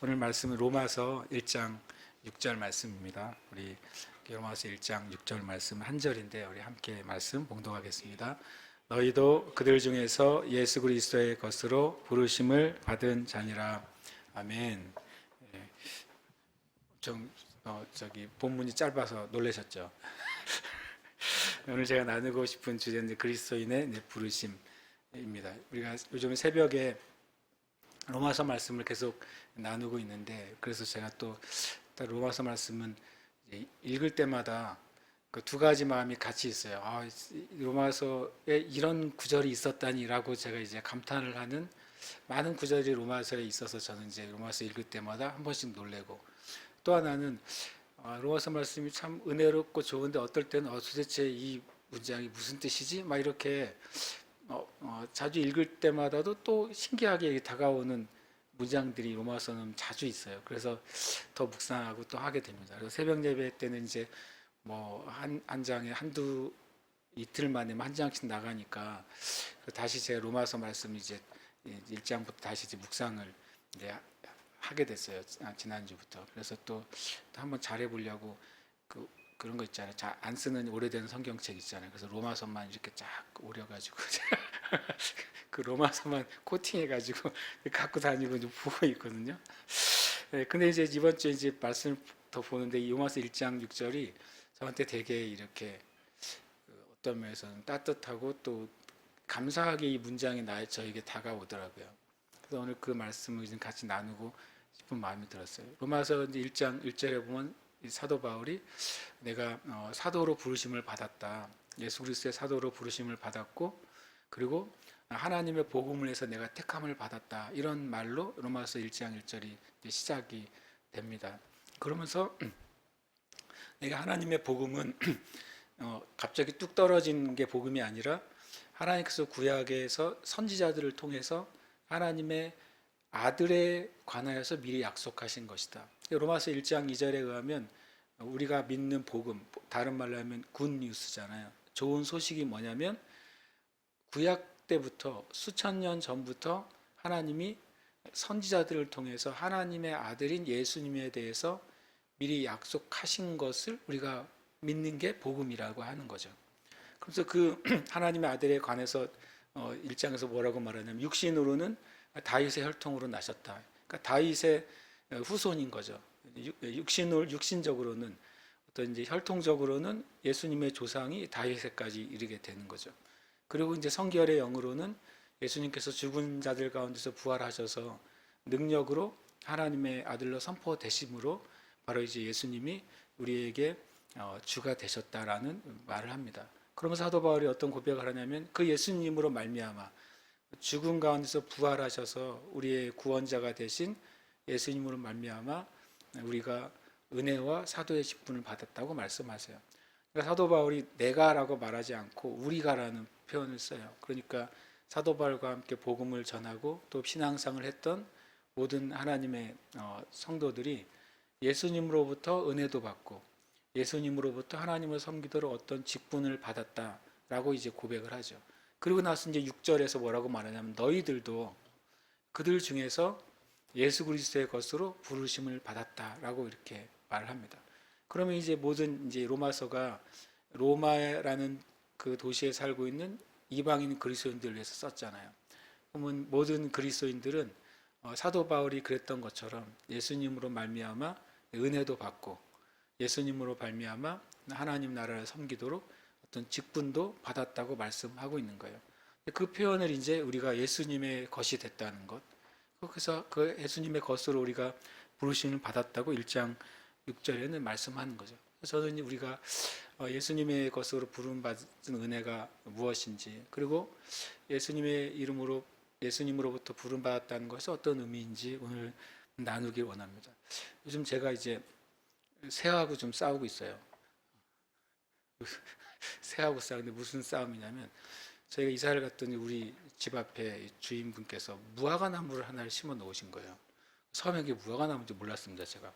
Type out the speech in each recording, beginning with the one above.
오늘 말씀은 로마서 1장 6절 말씀입니다. 우리 로마서 1장 6절 말씀 한 절인데 우리 함께 말씀 봉독하겠습니다. 너희도 그들 중에서 예수 그리스도의 것으로 부르심을 받은 자니라. 아멘. 예, 좀 본문이 짧아서 놀라셨죠? 오늘 제가 나누고 싶은 주제는 그리스도인의 부르심입니다. 우리가 요즘 새벽에 로마서 말씀을 계속 나누고 있는데, 그래서 제가 또 로마서 말씀은 읽을 때마다 그 두 가지 마음이 같이 있어요. 로마서에 이런 구절이 있었다니라고 제가 이제 감탄을 하는 많은 구절이 로마서에 있어서 저는 이제 로마서 읽을 때마다 한 번씩 놀래고, 또 하나는 로마서 말씀이 참 은혜롭고 좋은데 어떨 때는 도대체 이 문장이 무슨 뜻이지? 막 이렇게 자주 읽을 때마다도 또 신기하게 다가오는 문장들이 로마서는 자주 있어요. 그래서 더 묵상하고 또 하게 됩니다. 그래서 새벽 예배 때는 이제 뭐 한 장에 한두 이틀 만에 한 장씩 나가니까 다시 제 로마서 말씀 이제 1장부터 다시 이제 묵상을 이제 하게 됐어요. 지난주부터. 그래서 또 한번 잘해 보려고 그런 거 있잖아요. 잘 안 쓰는 오래된 성경책 있잖아요. 그래서 로마서만 이렇게 쫙 오려가지고 그 로마서만 코팅해가지고 갖고 다니고 이제 보고 있거든요. 네, 근데 이제 이번 주에 이제 말씀을 더 보는데 이 로마서 1장 6절이 저한테 되게 이렇게 어떤 면에서는 따뜻하고 또 감사하게 이 문장이 저에게 다가오더라고요. 그래서 오늘 그 말씀을 좀 같이 나누고 싶은 마음이 들었어요. 로마서 1장 1절에 보면 사도 바울이 내가 사도로 부르심을 받았다. 예수 그리스도의 사도로 부르심을 받았고, 그리고 하나님의 복음을 해서 내가 택함을 받았다. 이런 말로 로마서 1장 1절이 시작이 됩니다. 그러면서 내가 하나님의 복음은 갑자기 뚝 떨어진 게 복음이 아니라 하나님께서 구약에서 선지자들을 통해서 하나님의 아들에 관하여서 미리 약속하신 것이다. 로마서 1장 2절에 의하면 우리가 믿는 복음, 다른 말로 하면 굿 뉴스잖아요. 좋은 소식이 뭐냐면 구약 때부터 수천 년 전부터 하나님이 선지자들을 통해서 하나님의 아들인 예수님에 대해서 미리 약속하신 것을 우리가 믿는 게 복음이라고 하는 거죠. 그래서 그 하나님의 아들에 관해서 1장에서 뭐라고 말하냐면 육신으로는 다윗의 혈통으로 나셨다. 그러니까 다윗의 후손인 거죠. 육신적으로는 어떤 이제 혈통적으로는 예수님의 조상이 다윗에까지 이르게 되는 거죠. 그리고 이제 성결의 영으로는 예수님께서 죽은 자들 가운데서 부활하셔서 능력으로 하나님의 아들로 선포되심으로 바로 이제 예수님이 우리에게 주가 되셨다라는 말을 합니다. 그러면서 사도 바울이 어떤 고백을 하냐면 그 예수님으로 말미암아 죽은 가운데서 부활하셔서 우리의 구원자가 되신 예수님으로 말미암아 우리가 은혜와 사도의 직분을 받았다고 말씀하세요. 그러니까 사도 바울이 내가라고 말하지 않고 우리가라는 표현을 써요. 그러니까 사도 바울과 함께 복음을 전하고 또 신앙생활을 했던 모든 하나님의 성도들이 예수님으로부터 은혜도 받고 예수님으로부터 하나님을 섬기도록 어떤 직분을 받았다라고 이제 고백을 하죠. 그리고 나서 이제 6절에서 뭐라고 말하냐면 너희들도 그들 중에서 예수 그리스도의 것으로 부르심을 받았다라고 이렇게 말을 합니다. 그러면 이제 모든 이제 로마서가 로마라는 그 도시에 살고 있는 이방인 그리스도인들을 위해서 썼잖아요. 그러면 모든 그리스도인들은 사도 바울이 그랬던 것처럼 예수님으로 말미암아 은혜도 받고 예수님으로 말미암아 하나님 나라를 섬기도록 어떤 직분도 받았다고 말씀하고 있는 거예요. 그 표현을 이제 우리가 예수님의 것이 됐다는 것, 그래서 그 예수님의 것으로 우리가 부르심을 받았다고 1장 6절에는 말씀하는 거죠. 저는 우리가 예수님의 것으로 부름받은 은혜가 무엇인지, 그리고 예수님의 이름으로 예수님으로부터 부름받았다는 것이 어떤 의미인지 오늘 나누길 원합니다. 요즘 제가 이제 새하고 좀 싸우고 있어요. 새하고 싸우는데 무슨 싸움이냐면 저희가 이사를 갔더니 우리 집 앞에 주인분께서 무화과 나무를 하나를 심어 놓으신 거예요. 처음에 이게 무화과 나무인지 몰랐습니다, 제가.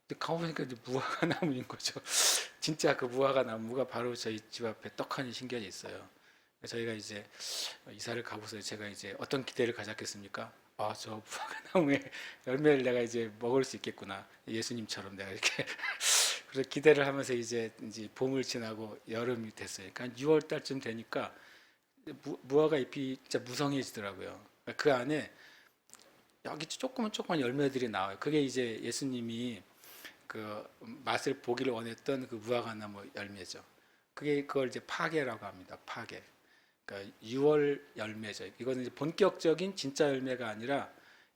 근데 가보니까 이제 무화과 나무인 거죠. 진짜 그 무화과 나무가 바로 저희 집 앞에 떡하니 신겨져 있어요. 저희가 이제 이사를 가고서 제가 이제 어떤 기대를 가졌겠습니까? 아, 저 무화과나무의 열매를 내가 이제 먹을 수 있겠구나. 예수님처럼 내가 이렇게 그래서 기대를 하면서 이제 봄을 지나고 여름이 됐어요. 그러니까 6월 달쯤 되니까 무화과 잎이 진짜 무성해지더라고요. 그러니까 그 안에 여기 조그만 열매들이 나와요. 그게 이제 예수님이 그 맛을 보기를 원했던 그 무화과나무 열매죠. 그게 그걸 이제 파계라고 합니다. 파계. 그러니까 6월 열매죠. 이거는 이제 본격적인 진짜 열매가 아니라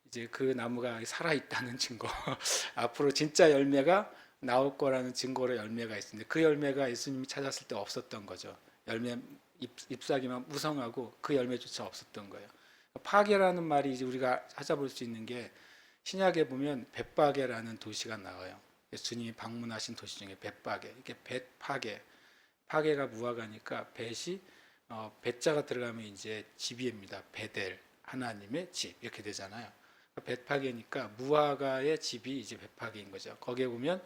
이제 그 나무가 살아 있다는 증거. 앞으로 진짜 열매가 나올 거라는 증거로 열매가 있습니다. 그 열매가 예수님이 찾았을 때 없었던 거죠. 열매 잎사귀만 무성하고 그 열매조차 없었던 거예요. 파게라는 말이 이제 우리가 찾아볼 수 있는 게 신약에 보면 벳바게라는 도시가 나와요. 예수님이 방문하신 도시 중에 벳바게. 이게 벳파게. 파게가 무화과니까 벳이 벳자가 들어가면 이제 집입니다. 베델 하나님의 집 이렇게 되잖아요. 벳파게니까 무화과의 집이 이제 벳파게인 거죠. 거기에 보면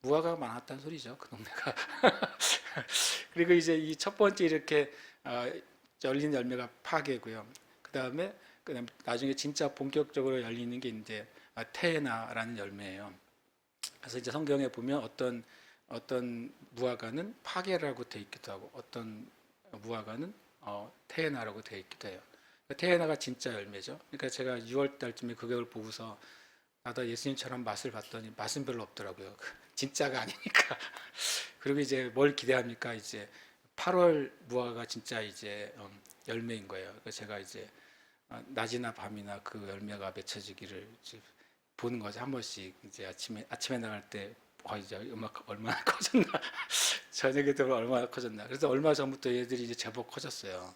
무화과가 많았다는 소리죠. 그 동네가. 그리고 이제 이 첫 번째 이렇게 열린 열매가 파게고요. 그다음에 나중에 진짜 본격적으로 열리는 게 이제 테에나라는 열매예요. 그래서 이제 성경에 보면 어떤 무화과는 파게라고 되어 있기도 하고 어떤 무화과는 테에나라고 되어 있기도 해요. 테에나가 진짜 열매죠. 그러니까 제가 6월 달쯤에 그걸 보고서 나도 예수님처럼 맛을 봤더니 맛은 별로 없더라고요. 진짜가 아니니까. 그리고 이제 뭘 기대합니까? 이제 8월 무화과가 진짜 이제 열매인 거예요. 그래서 제가 이제 낮이나 밤이나 그 열매가 맺혀지기를 보는 거죠. 한 번씩 이제 아침에 나갈 때 이제 음악 얼마나 커졌나, 저녁에 되면 얼마나 커졌나. 그래서 얼마 전부터 얘들이 이제 제법 커졌어요.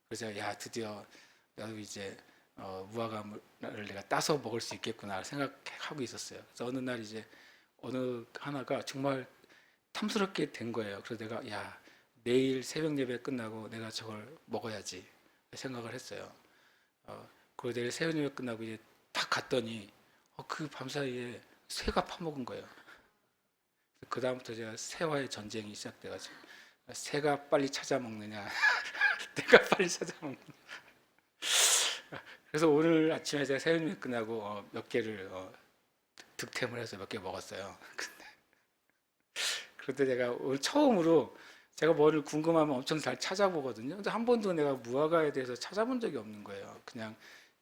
그래서 야 드디어 나도 이제 무화과를 내가 따서 먹을 수 있겠구나 생각하고 있었어요. 그래서 어느 날 이제 어느 하나가 정말 탐스럽게 된 거예요. 그래서 내가 야 내일 새벽 예배 끝나고 내가 저걸 먹어야지 생각을 했어요. 그리고 내일 새벽 예배 끝나고 이제 딱 갔더니 그 밤사이에 새가 파먹은 거예요. 그 다음부터 제가 새와의 전쟁이 시작돼가지고 새가 빨리 찾아먹느냐 내가 빨리 찾아먹느냐. 그래서 오늘 아침에 제가 새벽 예배 끝나고 몇 개를 득템을 해서 몇 개 먹었어요. 그런데 제가 오늘 처음으로 제가 뭐를 궁금하면 엄청 잘 찾아보거든요. 근데 한 번도 내가 무화과에 대해서 찾아본 적이 없는 거예요. 그냥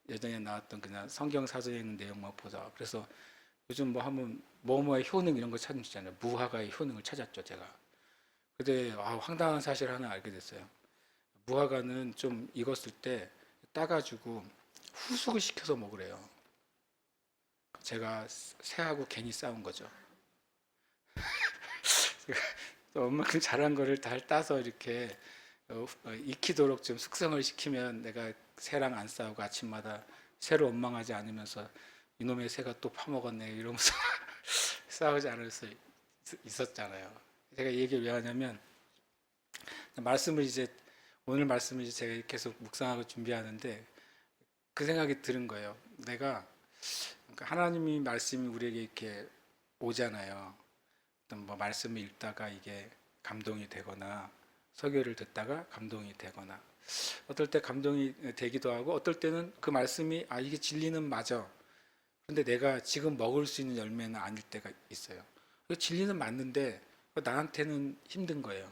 예전에 나왔던 그냥 성경 사전에 있는 내용만 보다. 그래서 요즘 뭐 하면 뭐뭐의 효능 이런 거 찾으시잖아요. 무화과의 효능을 찾았죠, 제가. 근데 황당한 사실 하나 알게 됐어요. 무화과는 좀 익었을 때 따가지고 후숙을 시켜서 먹으래요. 제가 새하고 괜히 싸운 거죠. 얼마큼 잘한 거를 다 따서 이렇게 익히도록 좀 숙성을 시키면 내가 새랑 안 싸우고 아침마다 새를 원망하지 않으면서 이놈의 새가 또 파먹었네 이러면서 싸우지 않을 수 있었잖아요. 제가 이 얘기를 왜 하냐면 말씀을 이제 오늘 말씀을 이제 제가 계속 묵상하고 준비하는데 그 생각이 드는 거예요. 내가 그러니까 하나님이 말씀이 우리에게 이렇게 오잖아요. 어떤 뭐 말씀을 읽다가 이게 감동이 되거나 설교를 듣다가 감동이 되거나 어떨 때 감동이 되기도 하고 어떨 때는 그 말씀이 이게 진리는 맞아. 그런데 내가 지금 먹을 수 있는 열매는 아닐 때가 있어요. 진리는 맞는데 나한테는 힘든 거예요.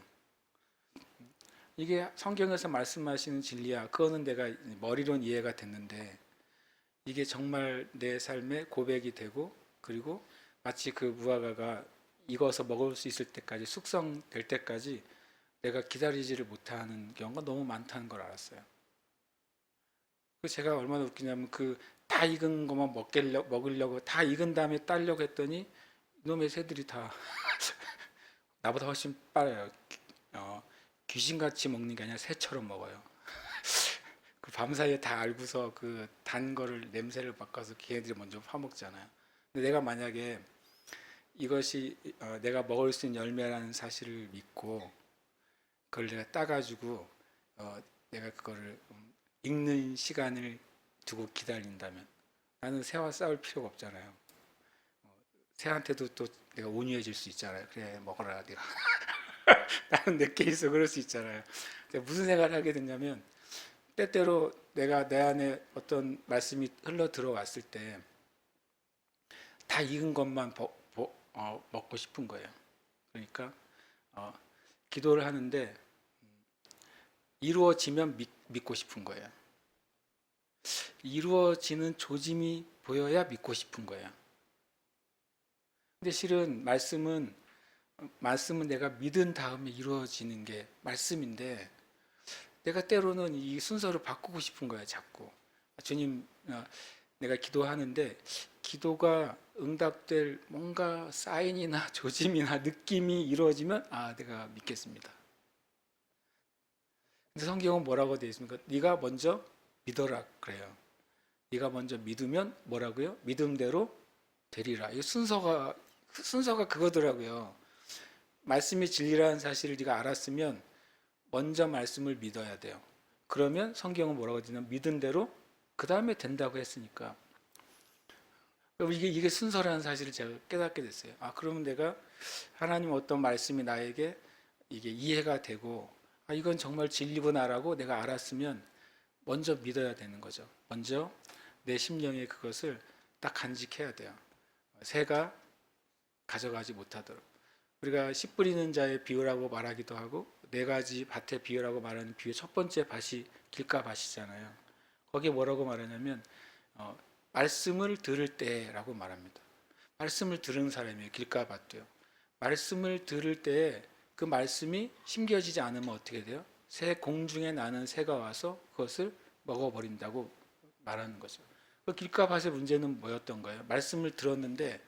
이게 성경에서 말씀하시는 진리야. 그거는 내가 머리로는 이해가 됐는데 이게 정말 내 삶의 고백이 되고 그리고 마치 그 무화과가 익어서 먹을 수 있을 때까지 숙성될 때까지 내가 기다리지를 못하는 경우가 너무 많다는 걸 알았어요. 제가 얼마나 웃기냐면 그 다 익은 것만 먹으려고 다 익은 다음에 따려고 했더니 이놈의 새들이 다 나보다 훨씬 빨라요. 귀신같이 먹는 게 아니라 새처럼 먹어요. 그 밤사이에 다 알고서 그 단 거를 냄새를 맡아서 걔네들이 먼저 파먹잖아요. 근데 내가 만약에 이것이 내가 먹을 수 있는 열매라는 사실을 믿고 그걸 내가 따가지고 내가 그거를 읽는 시간을 두고 기다린다면 나는 새와 싸울 필요가 없잖아요. 새한테도 또 내가 온유해질 수 있잖아요. 그래 먹어라 네가. 나는 내 케이스 그럴 수 있잖아요. 무슨 생각을 하게 됐냐면 때때로 내가 내 안에 어떤 말씀이 흘러 들어왔을 때 다 익은 것만 먹고 싶은 거예요. 그러니까 어, 기도를 하는데 이루어지면 믿고 싶은 거예요. 이루어지는 조짐이 보여야 믿고 싶은 거예요. 근데 실은 말씀은 내가 믿은 다음에 이루어지는 게 말씀인데 내가 때로는 이 순서를 바꾸고 싶은 거야, 자꾸. 주님, 내가 기도하는데 기도가 응답될 뭔가 사인이나 조짐이나 느낌이 이루어지면 내가 믿겠습니다. 근데 성경은 뭐라고 되어 있습니까? 네가 먼저 믿어라 그래요. 네가 먼저 믿으면 뭐라고요? 믿음대로 되리라. 이 순서가 그거더라고요. 말씀이 진리라는 사실을 네가 알았으면 먼저 말씀을 믿어야 돼요. 그러면 성경은 뭐라고 되냐면 믿은 대로 그 다음에 된다고 했으니까 이게 순서라는 사실을 제가 깨닫게 됐어요. 그러면 내가 하나님 어떤 말씀이 나에게 이게 이해가 되고 이건 정말 진리구나라고 내가 알았으면 먼저 믿어야 되는 거죠. 먼저 내 심령에 그것을 딱 간직해야 돼요. 새가 가져가지 못하도록. 우리가 씨 뿌리는 자의 비유라고 말하기도 하고 네 가지 밭의 비유라고 말하는 비유 첫 번째 밭이 길가 밭이잖아요. 거기에 뭐라고 말하냐면 말씀을 들을 때라고 말합니다. 말씀을 들은 사람이에요. 길가 밭도요. 말씀을 들을 때 그 말씀이 심겨지지 않으면 어떻게 돼요? 새 공중에 나는 새가 와서 그것을 먹어버린다고 말하는 거죠. 그 길가 밭의 문제는 뭐였던가요? 말씀을 들었는데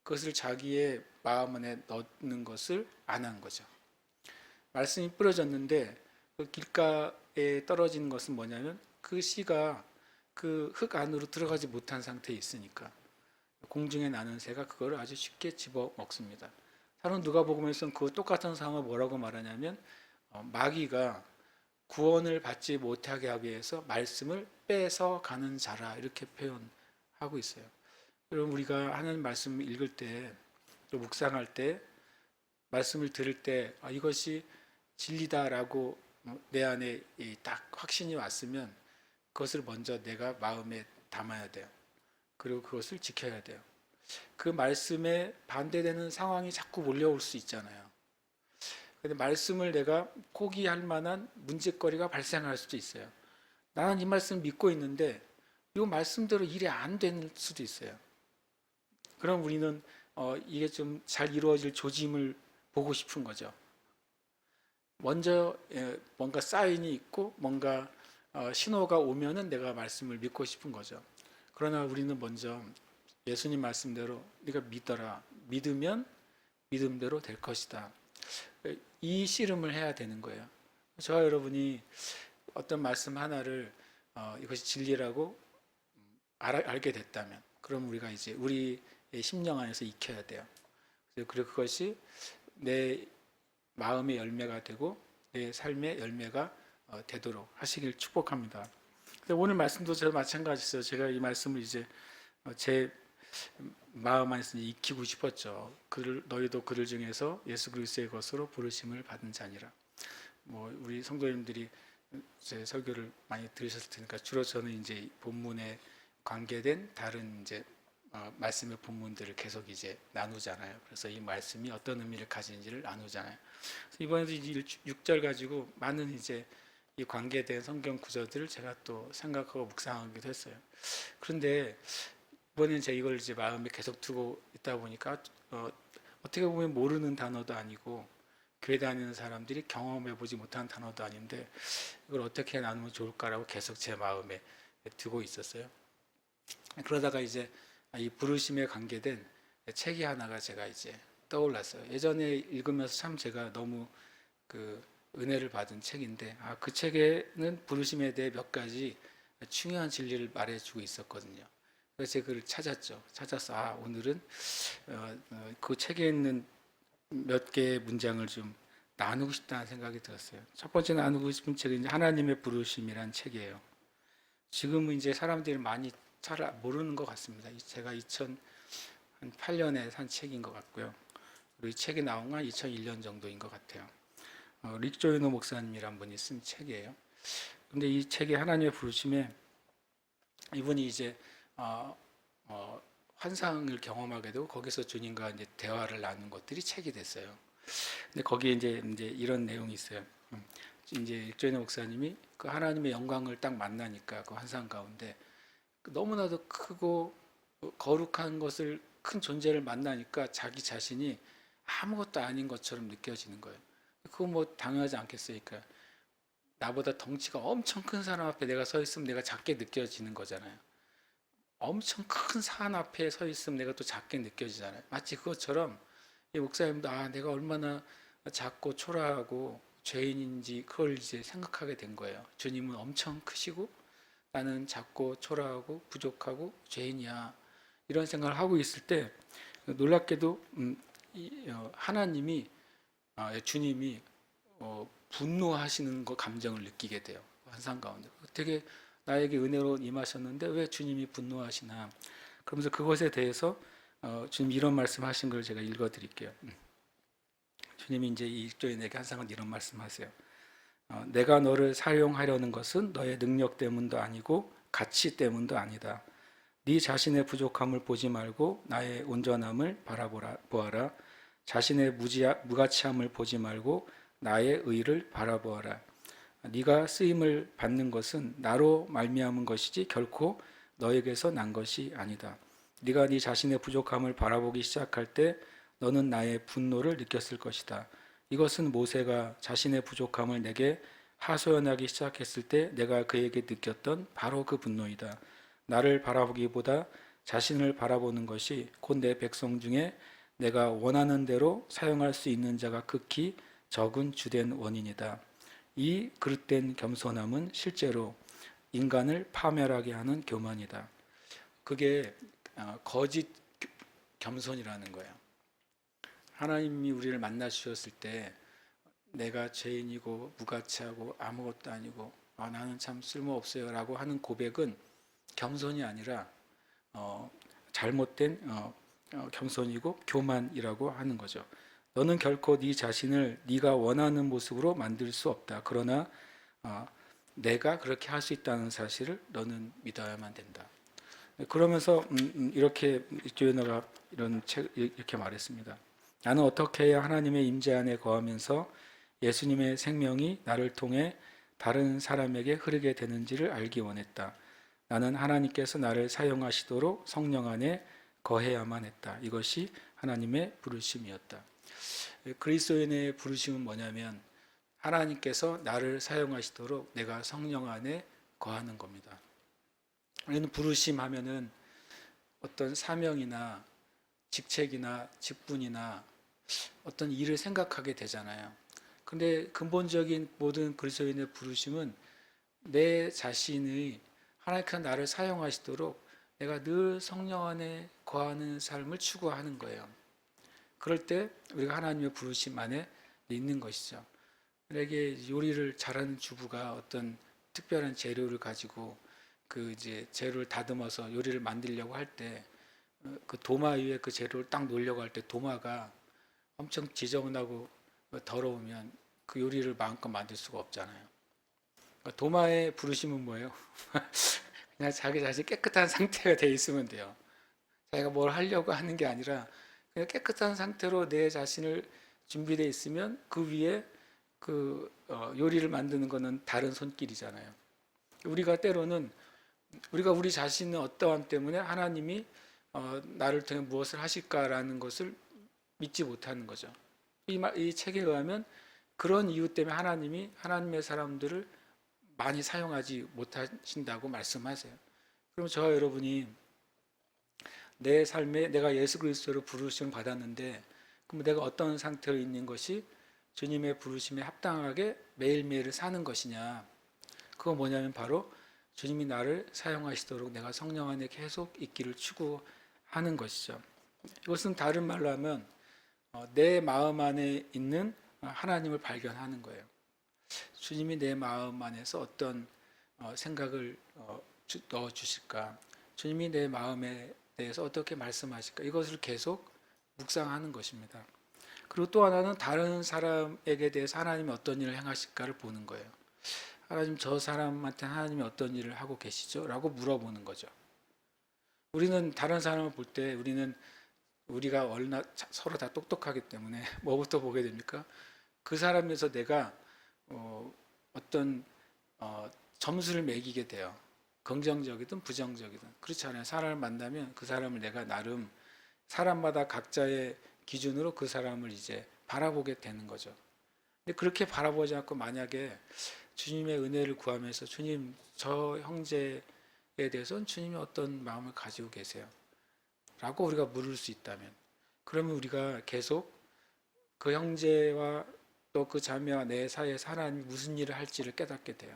그것을 자기의 마음 안에 넣는 것을 안 한 거죠. 말씀이 뿌려졌는데 그 길가에 떨어지는 것은 뭐냐면 그 씨가 그 흙 안으로 들어가지 못한 상태에 있으니까 공중에 나는 새가 그거를 아주 쉽게 집어 먹습니다. 사론 누가복음에서는 그 똑같은 상황을 뭐라고 말하냐면 마귀가 구원을 받지 못하게 하기 위해서 말씀을 뺏어 가는 자라 이렇게 표현하고 있어요. 여러분 우리가 하나님 말씀을 읽을 때 또 묵상할 때 말씀을 들을 때 이것이 진리다라고 내 안에 딱 확신이 왔으면 그것을 먼저 내가 마음에 담아야 돼요. 그리고 그것을 지켜야 돼요. 그 말씀에 반대되는 상황이 자꾸 몰려올 수 있잖아요. 근데 말씀을 내가 포기할 만한 문제거리가 발생할 수도 있어요. 나는 이 말씀 믿고 있는데 이 말씀대로 일이 안 될 수도 있어요. 그럼 우리는 이게 좀 잘 이루어질 조짐을 보고 싶은 거죠. 먼저 뭔가 사인이 있고 뭔가 신호가 오면은 내가 말씀을 믿고 싶은 거죠. 그러나 우리는 먼저 예수님 말씀대로 네가 믿어라. 믿으면 믿음대로 될 것이다. 이 씨름을 해야 되는 거예요. 저와 여러분이 어떤 말씀 하나를 이것이 진리라고 알게 됐다면 그럼 우리가 이제 우리의 심령 안에서 익혀야 돼요. 그리고 그것이 내 마음의 열매가 되고 내 삶의 열매가 되도록 하시길 축복합니다. 오늘 말씀도 저 마찬가지였어요. 제가 이 말씀을 이제 제 마음 안에서 익히고 싶었죠. 너희도 그들 중에서 예수 그리스도의 것으로 부르심을 받은 자니라. 우리 성도님들이 제 설교를 많이 들으셨을 테니까 주로 저는 이제 본문에 관계된 다른 이제 말씀의 본문들을 계속 이제 나누잖아요. 그래서 이 말씀이 어떤 의미를 가지는지를 나누잖아요. 이번에도 6절 가지고 많은 이제 이 관계된 성경 구절들을 제가 또 생각하고 묵상하기도 했어요. 그런데 이번에는 제가 이걸 이제 마음에 계속 두고 있다 보니까 어떻게 보면 모르는 단어도 아니고 교회 다니는 사람들이 경험해 보지 못한 단어도 아닌데 이걸 어떻게 나누면 좋을까라고 계속 제 마음에 두고 있었어요. 그러다가 이제 이 부르심에 관계된 책이 하나가 제가 이제 떠올랐어요. 예전에 읽으면서 참 제가 너무 그 은혜를 받은 책인데 그 책에는 부르심에 대해 몇 가지 중요한 진리를 말해주고 있었거든요. 그래서 제가 그걸 찾아서 오늘은 그 책에 있는 몇 개의 문장을 좀 나누고 싶다는 생각이 들었어요. 첫 번째 나누고 싶은 책은 하나님의 부르심이란 책이에요. 지금은 이제 사람들이 많이 잘 모르는 것 같습니다. 제가 2008년에 산 책인 것 같고요. 그리고 이 책이 나온 건 2001년 정도인 것 같아요. 릭 조이너 목사님이란 분이 쓴 책이에요. 근데 이 책의 하나님의 부르심에 이분이 이제 어, 환상을 경험하게 되고 거기서 주님과 이제 대화를 나눈 것들이 책이 됐어요. 근데 거기에 이제 이런 내용이 있어요. 이제 조현희 목사님이 그 하나님의 영광을 딱 만나니까 그 환상 가운데 너무나도 크고 거룩한 것을 큰 존재를 만나니까 자기 자신이 아무것도 아닌 것처럼 느껴지는 거예요. 그거 뭐 당연하지 않겠어요? 나보다 덩치가 엄청 큰 사람 앞에 내가 서 있으면 내가 작게 느껴지는 거잖아요. 엄청 큰 산 앞에 서 있으면 내가 또 작게 느껴지잖아요. 마치 그것처럼 이 목사님도 내가 얼마나 작고 초라하고 죄인인지 그걸 이제 생각하게 된 거예요. 주님은 엄청 크시고 나는 작고 초라하고 부족하고 죄인이야. 이런 생각을 하고 있을 때 놀랍게도 하나님이 주님이 분노하시는 거 감정을 느끼게 돼요. 환상 가운데. 되게 나에게 은혜로 임하셨는데 왜 주님이 분노하시나? 그러면서 그것에 대해서 주님 이런 말씀하신 걸 제가 읽어드릴게요. 주님이 이제 이 조인에게 항상 이런 말씀하세요. 내가 너를 사용하려는 것은 너의 능력 때문도 아니고 가치 때문도 아니다. 네 자신의 부족함을 보지 말고 나의 온전함을 바라보아라. 자신의 무가치함을 보지 말고 나의 의를 바라보아라. 네가 쓰임을 받는 것은 나로 말미암은 것이지 결코 너에게서 난 것이 아니다. 네가 네 자신의 부족함을 바라보기 시작할 때 너는 나의 분노를 느꼈을 것이다. 이것은 모세가 자신의 부족함을 내게 하소연하기 시작했을 때 내가 그에게 느꼈던 바로 그 분노이다. 나를 바라보기보다 자신을 바라보는 것이 곧 내 백성 중에 내가 원하는 대로 사용할 수 있는 자가 극히 적은 주된 원인이다. 이 그릇된 겸손함은 실제로 인간을 파멸하게 하는 교만이다. 그게 거짓 겸손이라는 거예요. 하나님이 우리를 만나 주셨을 때 내가 죄인이고 무가치하고 아무것도 아니고 나는 참 쓸모없어요 라고 하는 고백은 겸손이 아니라 잘못된 겸손이고 교만이라고 하는 거죠. 너는 결코 네 자신을 네가 원하는 모습으로 만들 수 없다. 그러나 내가 그렇게 할 수 있다는 사실을 너는 믿어야만 된다. 그러면서 이렇게 조연아가 이런 책 이렇게 말했습니다. 나는 어떻게 해야 하나님의 임재 안에 거하면서 예수님의 생명이 나를 통해 다른 사람에게 흐르게 되는지를 알기 원했다. 나는 하나님께서 나를 사용하시도록 성령 안에 거해야만 했다. 이것이 하나님의 부르심이었다. 그리스도인의 부르심은 뭐냐면 하나님께서 나를 사용하시도록 내가 성령 안에 거하는 겁니다. 우리는 부르심 하면은 어떤 사명이나 직책이나 직분이나 어떤 일을 생각하게 되잖아요. 근데 근본적인 모든 그리스도인의 부르심은 내 자신의 하나님께서 나를 사용하시도록 내가 늘 성령 안에 거하는 삶을 추구하는 거예요. 그럴 때 우리가 하나님의 부르심 안에 있는 것이죠. 만약에 요리를 잘하는 주부가 어떤 특별한 재료를 가지고 그 이제 재료를 다듬어서 요리를 만들려고 할 때 그 도마 위에 그 재료를 딱 놓으려고 할 때 도마가 엄청 지저분하고 더러우면 그 요리를 마음껏 만들 수가 없잖아요. 그러니까 도마의 부르심은 뭐예요? 그냥 자기 자신 깨끗한 상태가 돼 있으면 돼요. 자기가 뭘 하려고 하는 게 아니라 그냥 깨끗한 상태로 내 자신을 준비되어 있으면 그 위에 그 요리를 만드는 거는 다른 손길이잖아요. 우리가 때로는 우리가 우리 자신의 어떠함 때문에 하나님이 나를 통해 무엇을 하실까라는 것을 믿지 못하는 거죠. 이 책에 의하면 그런 이유 때문에 하나님이 하나님의 사람들을 많이 사용하지 못하신다고 말씀하세요. 그럼 저와 여러분이 내 삶에 내가 예수 그리스도로 부르심을 받았는데 그럼 내가 어떤 상태로 있는 것이 주님의 부르심에 합당하게 매일매일을 사는 것이냐? 그거 뭐냐면 바로 주님이 나를 사용하시도록 내가 성령 안에 계속 있기를 추구하는 것이죠. 이것은 다른 말로 하면 내 마음 안에 있는 하나님을 발견하는 거예요. 주님이 내 마음 안에서 어떤 생각을 넣어 주실까? 주님이 내 마음에 대해서 어떻게 말씀하실까? 이것을 계속 묵상하는 것입니다. 그리고 또 하나는 다른 사람에게 대해서 하나님이 어떤 일을 행하실까를 보는 거예요. 하나님 저 사람한테 하나님이 어떤 일을 하고 계시죠? 라고 물어보는 거죠. 우리는 다른 사람을 볼 때 우리가 얼마나 서로 다 똑똑하기 때문에 뭐부터 보게 됩니까? 그 사람에서 내가 어떤 점수를 매기게 돼요. 긍정적이든 부정적이든. 그렇지 않아요. 사람을 만나면 그 사람을 내가 나름 사람마다 각자의 기준으로 그 사람을 이제 바라보게 되는 거죠. 근데 그렇게 바라보지 않고 만약에 주님의 은혜를 구하면서 주님, 저 형제에 대해서는 주님이 어떤 마음을 가지고 계세요? 라고 우리가 물을 수 있다면, 그러면 우리가 계속 그 형제와 또 그 자매와 내 사이에서 하나님이 무슨 일을 할지를 깨닫게 돼요.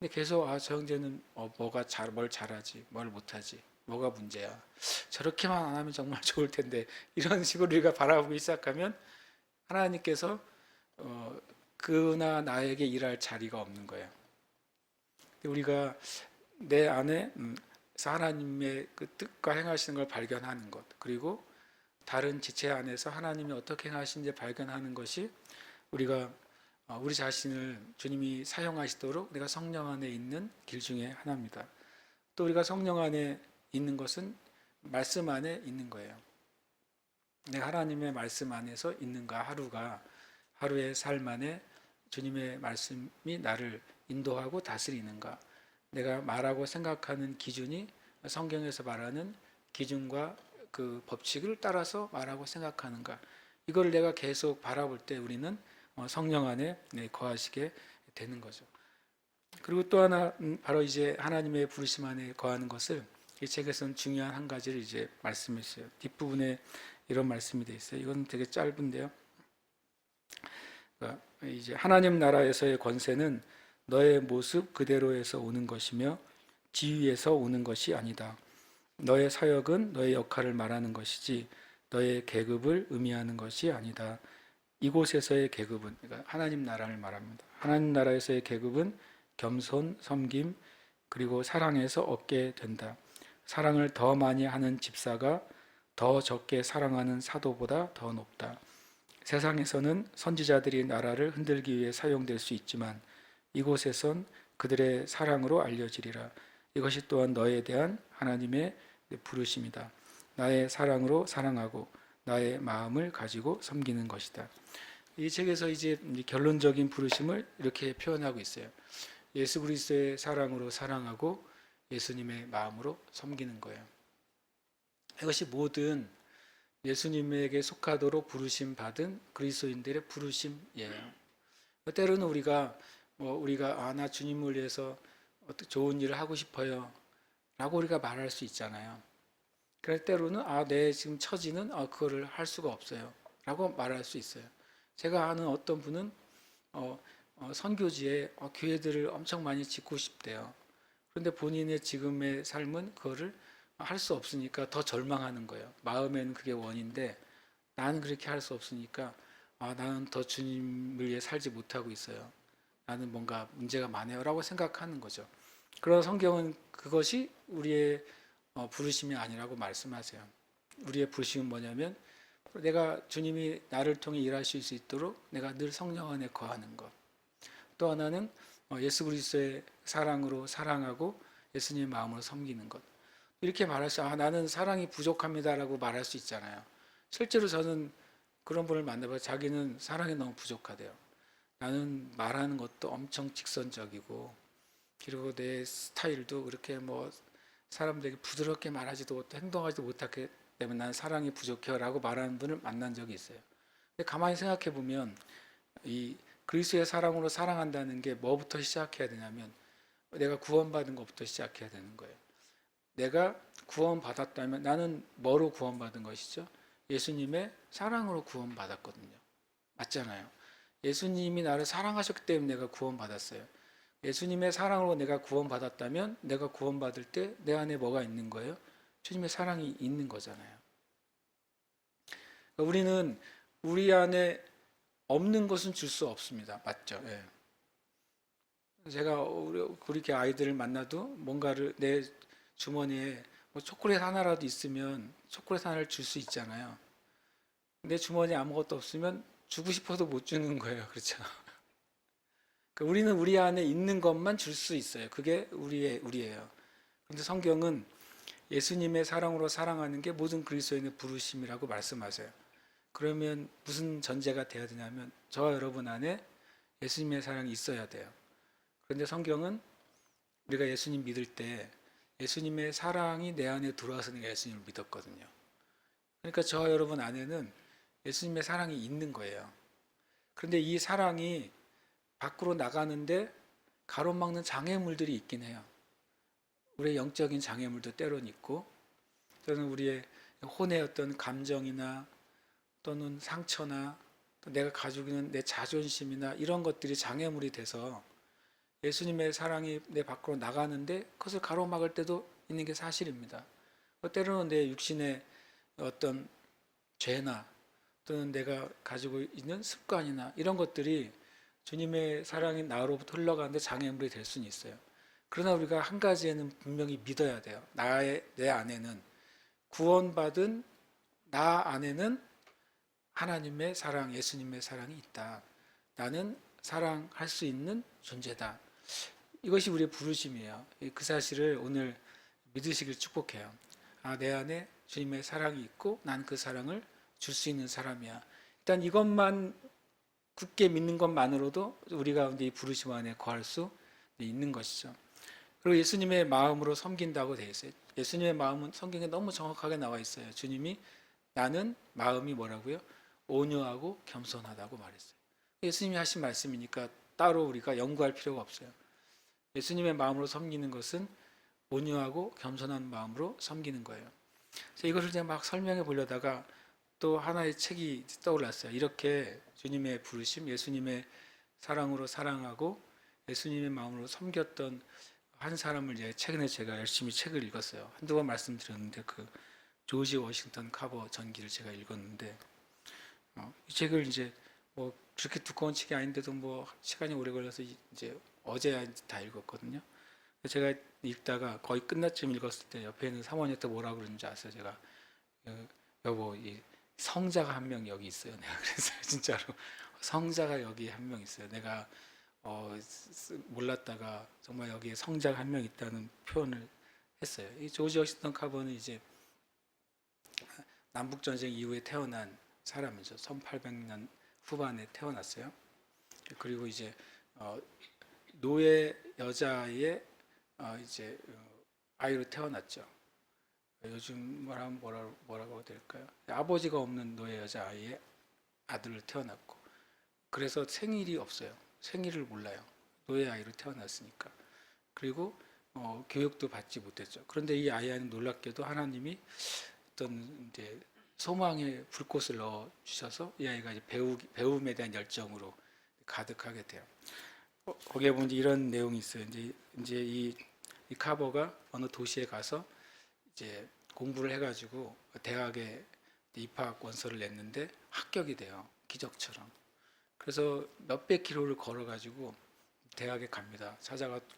근데 계속 저 형제는 뭘 잘하지, 뭘 못하지, 뭐가 문제야, 저렇게만 안 하면 정말 좋을 텐데, 이런 식으로 우리가 바라보기 시작하면 하나님께서 그나 나에게 일할 자리가 없는 거예요. 우리가 내 안에 하나님의 그 뜻과 행하시는 걸 발견하는 것, 그리고 다른 지체 안에서 하나님이 어떻게 행하시는지 발견하는 것이 우리가 우리 자신을 주님이 사용하시도록 우리가 성령 안에 있는 길 중에 하나입니다. 또 우리가 성령 안에 있는 것은 말씀 안에 있는 거예요. 내가 하나님의 말씀 안에서 있는가, 하루의 삶 안에 주님의 말씀이 나를 인도하고 다스리는가, 내가 말하고 생각하는 기준이 성경에서 말하는 기준과 그 법칙을 따라서 말하고 생각하는가, 이걸 내가 계속 바라볼 때 우리는 성령 안에 거하시게 되는 거죠. 그리고 또 하나 바로 이제 하나님의 부르심 안에 거하는 것을 이 책에서는 중요한 한 가지를 이제 말씀했어요. 뒷부분에 이런 말씀이 되어 있어요. 이건 되게 짧은데요. 그러니까 이제 하나님 나라에서의 권세는 너의 모습 그대로에서 오는 것이며 지위에서 오는 것이 아니다. 너의 사역은 너의 역할을 말하는 것이지 너의 계급을 의미하는 것이 아니다. 이곳에서의 계급은, 그러니까 하나님 나라를 말합니다. 하나님 나라에서의 계급은 겸손, 섬김, 그리고 사랑에서 얻게 된다. 사랑을 더 많이 하는 집사가 더 적게 사랑하는 사도보다 더 높다. 세상에서는 선지자들이 나라를 흔들기 위해 사용될 수 있지만 이곳에선 그들의 사랑으로 알려지리라. 이것이 또한 너에 대한 하나님의 부르심이다. 나의 사랑으로 사랑하고 나의 마음을 가지고 섬기는 것이다. 이 책에서 이제 결론적인 부르심을 이렇게 표현하고 있어요. 예수 그리스도의 사랑으로 사랑하고 예수님의 마음으로 섬기는 거예요. 이것이 모든 예수님에게 속하도록 부르심 받은 그리스도인들의 부르심이에요. 때로는 우리가 나 주님을 위해서 좋은 일을 하고 싶어요 라고 우리가 말할 수 있잖아요. 그럴 때로는 내 지금 처지는 그거를 할 수가 없어요 라고 말할 수 있어요. 제가 아는 어떤 분은 선교지에 교회들을 엄청 많이 짓고 싶대요. 그런데 본인의 지금의 삶은 그거를 할 수 없으니까 더 절망하는 거예요. 마음에는 그게 원인데 나는 그렇게 할 수 없으니까 나는 더 주님을 위해 살지 못하고 있어요. 나는 뭔가 문제가 많아요 라고 생각하는 거죠. 그러나 성경은 그것이 우리의 부르심이 아니라고 말씀하세요. 우리의 부르심은 뭐냐면 내가 주님이 나를 통해 일하실 수 있도록 내가 늘 성령 안에 거하는 것. 또 하나는 예수 그리스도의 사랑으로 사랑하고 예수님의 마음으로 섬기는 것. 이렇게 말할 수, 나는 사랑이 부족합니다라고 말할 수 있잖아요. 실제로 저는 그런 분을 만나봐요. 자기는 사랑이 너무 부족하대요. 나는 말하는 것도 엄청 직선적이고, 그리고 내 스타일도 그렇게 사람들에게 부드럽게 말하지도 못하고 행동하지도 못하기 때문에 난 사랑이 부족해요 라고 말하는 분을 만난 적이 있어요. 근데 가만히 생각해 보면 이 그리스도의 사랑으로 사랑한다는 게 뭐부터 시작해야 되냐면 내가 구원받은 것부터 시작해야 되는 거예요. 내가 구원받았다면 나는 뭐로 구원받은 것이죠? 예수님의 사랑으로 구원받았거든요. 맞잖아요. 예수님이 나를 사랑하셨기 때문에 내가 구원받았어요. 예수님의 사랑으로 내가 구원받았다면 내가 구원받을 때 내 안에 뭐가 있는 거예요? 주님의 사랑이 있는 거잖아요. 우리는 우리 안에 없는 것은 줄 수 없습니다. 맞죠? 예. 제가 그렇게 아이들을 만나도 뭔가를 내 주머니에 초콜릿 하나라도 있으면 초콜릿 하나를 줄 수 있잖아요. 내 주머니에 아무것도 없으면 주고 싶어도 못 주는 거예요. 그렇죠? 그러니까 우리는 우리 안에 있는 것만 줄 수 있어요. 그게 우리예요. 그런데 성경은 예수님의 사랑으로 사랑하는 게 모든 그리스도인의 부르심이라고 말씀하세요. 그러면 무슨 전제가 돼야 되냐면 저와 여러분 안에 예수님의 사랑이 있어야 돼요. 그런데 성경은 우리가 예수님 믿을 때 예수님의 사랑이 내 안에 들어와서 내가 예수님을 믿었거든요. 그러니까 저와 여러분 안에는 예수님의 사랑이 있는 거예요. 그런데 이 사랑이 밖으로 나가는데 가로막는 장애물들이 있긴 해요. 우리의 영적인 장애물도 때로는 있고, 또는 우리의 혼의 어떤 감정이나 또는 상처나 또 내가 가지고 있는 내 자존심이나 이런 것들이 장애물이 돼서 예수님의 사랑이 내 밖으로 나가는데 그것을 가로막을 때도 있는 게 사실입니다. 때로는 내 육신의 어떤 죄나 또는 내가 가지고 있는 습관이나 이런 것들이 주님의 사랑이 나로부터 흘러가는데 장애물이 될 수는 있어요. 그러나 우리가 한 가지에는 분명히 믿어야 돼요. 내 안에는 구원받은 나 안에는 하나님의 사랑, 예수님의 사랑이 있다. 나는 사랑할 수 있는 존재다. 이것이 우리의 부르심이에요. 그 사실을 오늘 믿으시길 축복해요. 내 안에 주님의 사랑이 있고 난 그 사랑을 줄 수 있는 사람이야. 일단 이것만 굳게 믿는 것만으로도 우리 가운데 이 부르심 안에 거할 수 있는 것이죠. 그리고 예수님의 마음으로 섬긴다고 되어 있어요. 예수님의 마음은 성경에 너무 정확하게 나와 있어요. 주님이 나는 마음이 뭐라고요? 온유하고 겸손하다고 말했어요. 예수님이 하신 말씀이니까 따로 우리가 연구할 필요가 없어요. 예수님의 마음으로 섬기는 것은 온유하고 겸손한 마음으로 섬기는 거예요. 그래서 이것을 제가 막 설명해 보려다가 또 하나의 책이 떠올랐어요. 이렇게 주님의 부르심, 예수님의 사랑으로 사랑하고 예수님의 마음으로 섬겼던 한 사람을 이제 최근에 제가 열심히 책을 읽었어요. 한두 번 말씀드렸는데 그 조지 워싱턴 카버 전기를 제가 읽었는데 이 책을 이제 뭐 그렇게 두꺼운 책이 아닌데도 뭐 시간이 오래 걸려서 이제 어제 다 읽었거든요. 제가 읽다가 거의 끝날쯤 읽었을 때 옆에 있는 사모님한테 뭐라 그러는지 아세요? 제가 여보 이 성자가 한 명 여기 있어요. 내가 그랬어요. 진짜로 성자가 여기 한 명 있어요. 내가 몰랐다가 정말 여기에 성자가 한 명 있다는 표현을 했어요. 이 조지 워싱턴 카버는 이제 남북 전쟁 이후에 태어난 사람이죠. 1800년 후반에 태어났어요. 그리고 이제 노예 여자의 이제 아이로 태어났죠. 요즘 말하면 뭐라고 될까요? 아버지가 없는 노예 여자 아이의 아들로 태어났고, 그래서 생일이 없어요. 생일을 몰라요. 노예 아이로 태어났으니까. 그리고 교육도 받지 못했죠. 그런데 이 아이는 놀랍게도 하나님이 어떤 이제 소망의 불꽃을 넣어 주셔서 이 아이가 이제 배움에 대한 열정으로 가득하게 돼요. 거기에 보면 이런 내용이 있어요. 이제 이 카버가 어느 도시에 가서 이제 공부를 해가지고 대학에 입학 원서를 냈는데 합격이 돼요. 기적처럼. 그래서 몇백 킬로를 걸어가지고 대학에 갑니다.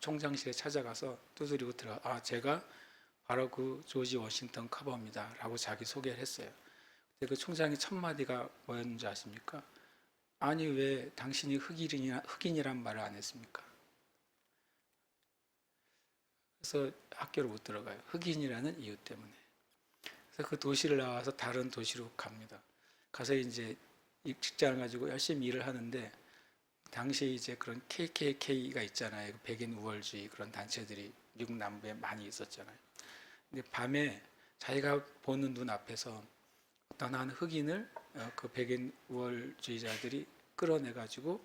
총장실에 찾아가서 두드리고 제가 바로 그 조지 워싱턴 카버입니다. 라고 자기 소개를 했어요. 근데 그 총장의 첫 마디가 뭐였는지 아십니까? 아니 왜 당신이 흑인이란 말을 안 했습니까? 그래서 학교를 못 들어가요. 흑인이라는 이유 때문에. 그래서 그 도시를 나와서 다른 도시로 갑니다. 가서 이제 직장을 가지고 열심히 일을 하는데 당시 이제 그런 KKK가 있잖아요. 백인 우월주의 그런 단체들이 미국 남부에 많이 있었잖아요. 근데 밤에 자기가 보는 눈 앞에서 어떤 한 흑인을 그 백인 우월주의자들이 끌어내가지고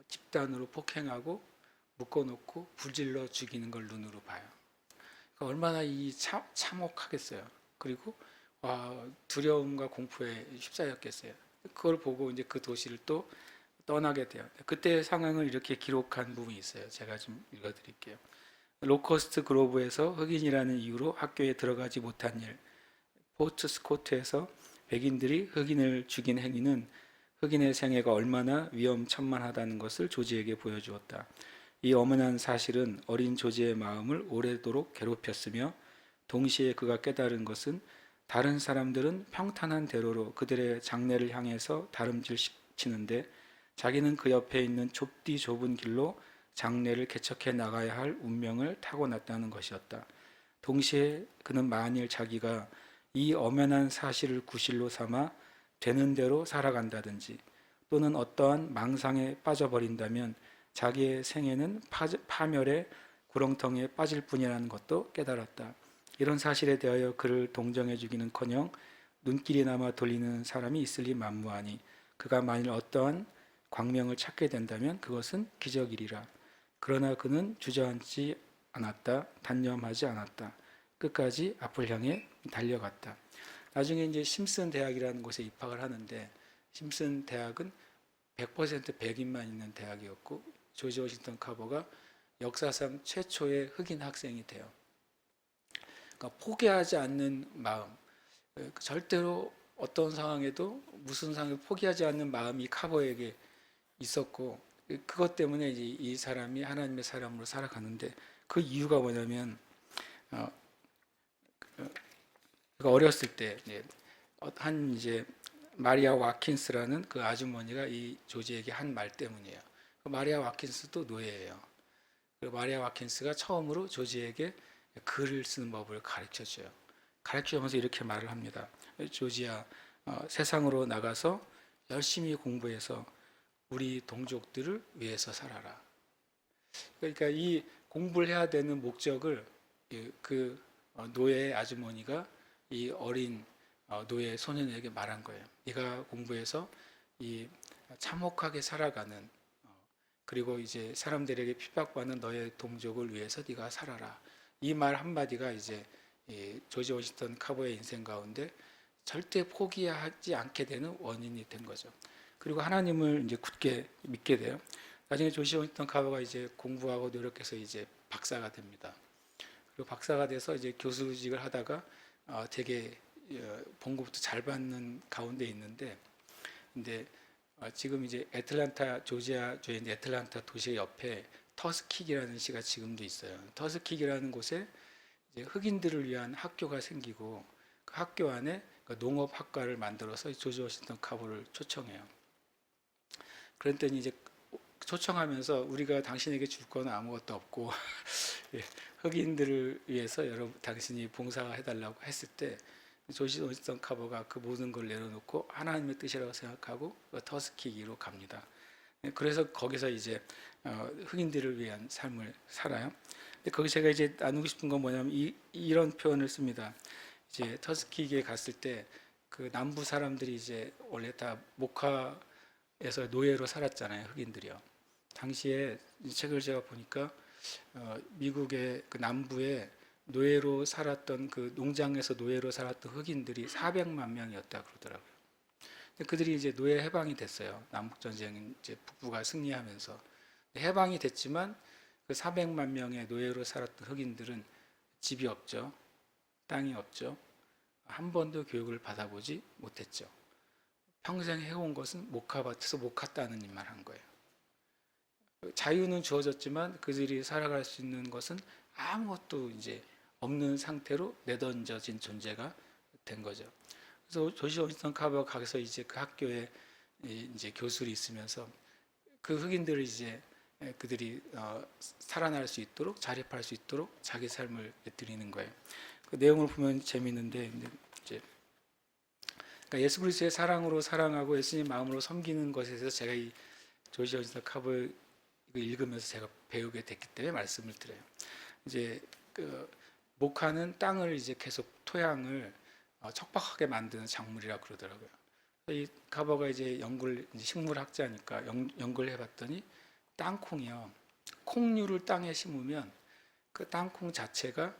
집단으로 폭행하고 묶어놓고 불질러 죽이는 걸 눈으로 봐요. 그러니까 얼마나 참혹하겠어요. 그리고 두려움과 공포에 휩싸였겠어요. 그걸 보고 이제 그 도시를 또 떠나게 돼요. 그때 상황을 이렇게 기록한 부분이 있어요. 제가 좀 읽어드릴게요. 로커스트 그로브에서 흑인이라는 이유로 학교에 들어가지 못한 일, 포트 스코트에서 백인들이 흑인을 죽인 행위는 흑인의 생애가 얼마나 위험천만하다는 것을 조지에게 보여주었다. 이 엄연한 사실은 어린 조지의 마음을 오래도록 괴롭혔으며 동시에 그가 깨달은 다른 사람들은 평탄한 대로로 그들의 장래를 향해서 다름질치는데 자기는 그 옆에 있는 좁디 좁은 길로 장래를 개척해 나가야 할 운명을 타고났다는 것이었다. 동시에 그는 만일 자기가 이 엄연한 사실을 구실로 삼아 되는 대로 살아간다든지 또는 어떠한 망상에 빠져버린다면 자기의 생애는 파멸의 구렁텅이에 빠질 뿐이라는 것도 깨달았다. 이런 사실에 대하여 그를 동정해 주기는커녕 눈길이나마 돌리는 사람이 있을 리 만무하니 그가 만일 어떠한 광명을 찾게 된다면 그것은 기적이리라. 그러나 그는 주저앉지 않았다. 단념하지 않았다. 끝까지 앞을 향해 달려갔다. 나중에 이제 심슨 대학이라는 곳에 입학을 하는데 심슨 대학은 100% 백인만 있는 대학이었고 조지 워싱턴 카버가 역사상 최초의 흑인 학생이 돼요. 그러니까 포기하지 않는 마음, 절대로 어떤 상황에도 무슨 상황을 포기하지 않는 마음이 카버에게 있었고 그것 때문에 이제 이 사람이 하나님의 사람으로 살아가는데 그 이유가 뭐냐면 그가 어렸을 때 한 이제 마리아 와킨스라는 그 아주머니가 이 조지에게 한 말 때문이에요. 그 마리아 와킨스도 노예예요. 그 마리아 와킨스가 처음으로 조지에게 글을 쓰는 법을 가르쳐 줘요. 가르쳐 주면서 이렇게 말을 합니다. 조지야, 세상으로 나가서 열심히 공부해서 우리 동족들을 위해서 살아라. 그러니까 이 공부를 해야 되는 목적을 그 노예 아주머니가 이 어린 노예 소년에게 말한 거예요. 네가 공부해서 이 참혹하게 살아가는 그리고 이제 사람들에게 핍박받는 너의 동족을 위해서 네가 살아라. 이 말 한마디가 이제 조지 워싱턴 카버의 인생 가운데 절대 포기하지 않게 되는 원인이 된 거죠. 그리고 하나님을 이제 굳게 믿게 돼요. 나중에 조지 워싱턴 카버가 이제 공부하고 노력해서 이제 박사가 됩니다. 그리고 박사가 돼서 이제 교수직을 하다가 되게 봉급도 잘 받는 가운데 있는데, 근데 지금 이제 애틀란타 조지아주의 이제 애틀란타 도시 옆에 터스킥이라는 시가 지금도 있어요. 터스킥이라는 곳에 이제 흑인들을 위한 학교가 생기고 그 학교 안에 농업학과를 만들어서 조지 워싱턴 카버를 초청해요. 그랬더니 이제 초청하면서 우리가 당신에게 줄 건 아무것도 없고 흑인들을 위해서 여러분 당신이 봉사해달라고 했을 때 조지 워싱턴 카버가 그 모든 걸 내려놓고 하나님의 뜻이라고 생각하고 터스키기로 갑니다. 그래서 거기서 이제 흑인들을 위한 삶을 살아요. 근데 거기 제가 이제 나누고 싶은 건 뭐냐면 이런 표현을 씁니다. 이제 터스키기에 갔을 때 그 남부 사람들이 이제 원래 다 목화에서 노예로 살았잖아요, 흑인들이요. 당시에 책을 제가 보니까 미국의 그 남부에 노예로 살았던 그 농장에서 노예로 살았던 흑인들이 400만 명이었다 그러더라고요. 근데 그들이 이제 노예 해방이 됐어요. 남북 전쟁 이제 북부가 승리하면서 해방이 됐지만 그 400만 명의 노예로 살았던 흑인들은 집이 없죠, 땅이 없죠, 한 번도 교육을 받아보지 못했죠. 평생 해온 것은 목화밭에서 목화 따는 일만 한 거예요. 자유는 주어졌지만 그들이 살아갈 수 있는 것은 아무것도 이제 없는 상태로 내던져진 존재가 된 거죠. 그래서 조지 워싱턴 카버가 가서 이제 그 학교에 이제 교수로 있으면서 그 흑인들을 이제 그들이 살아날 수 있도록 자립할 수 있도록 자기 삶을 드리는 거예요. 그 내용을 보면 재미있는데 이제 그러니까 예수 그리스도의 사랑으로 사랑하고 예수님 마음으로 섬기는 것에 대해서 제가 이 조지 워싱턴 카버 읽으면서 제가 배우게 됐기 때문에 말씀을 드려요. 이제 그 목화는 땅을 이제 계속 토양을 척박하게 만드는 작물이라 그러더라고요. 이 카버가 이제 식물학자니까 연구를 해봤더니 땅콩이요, 콩류를 땅에 심으면 그 땅콩 자체가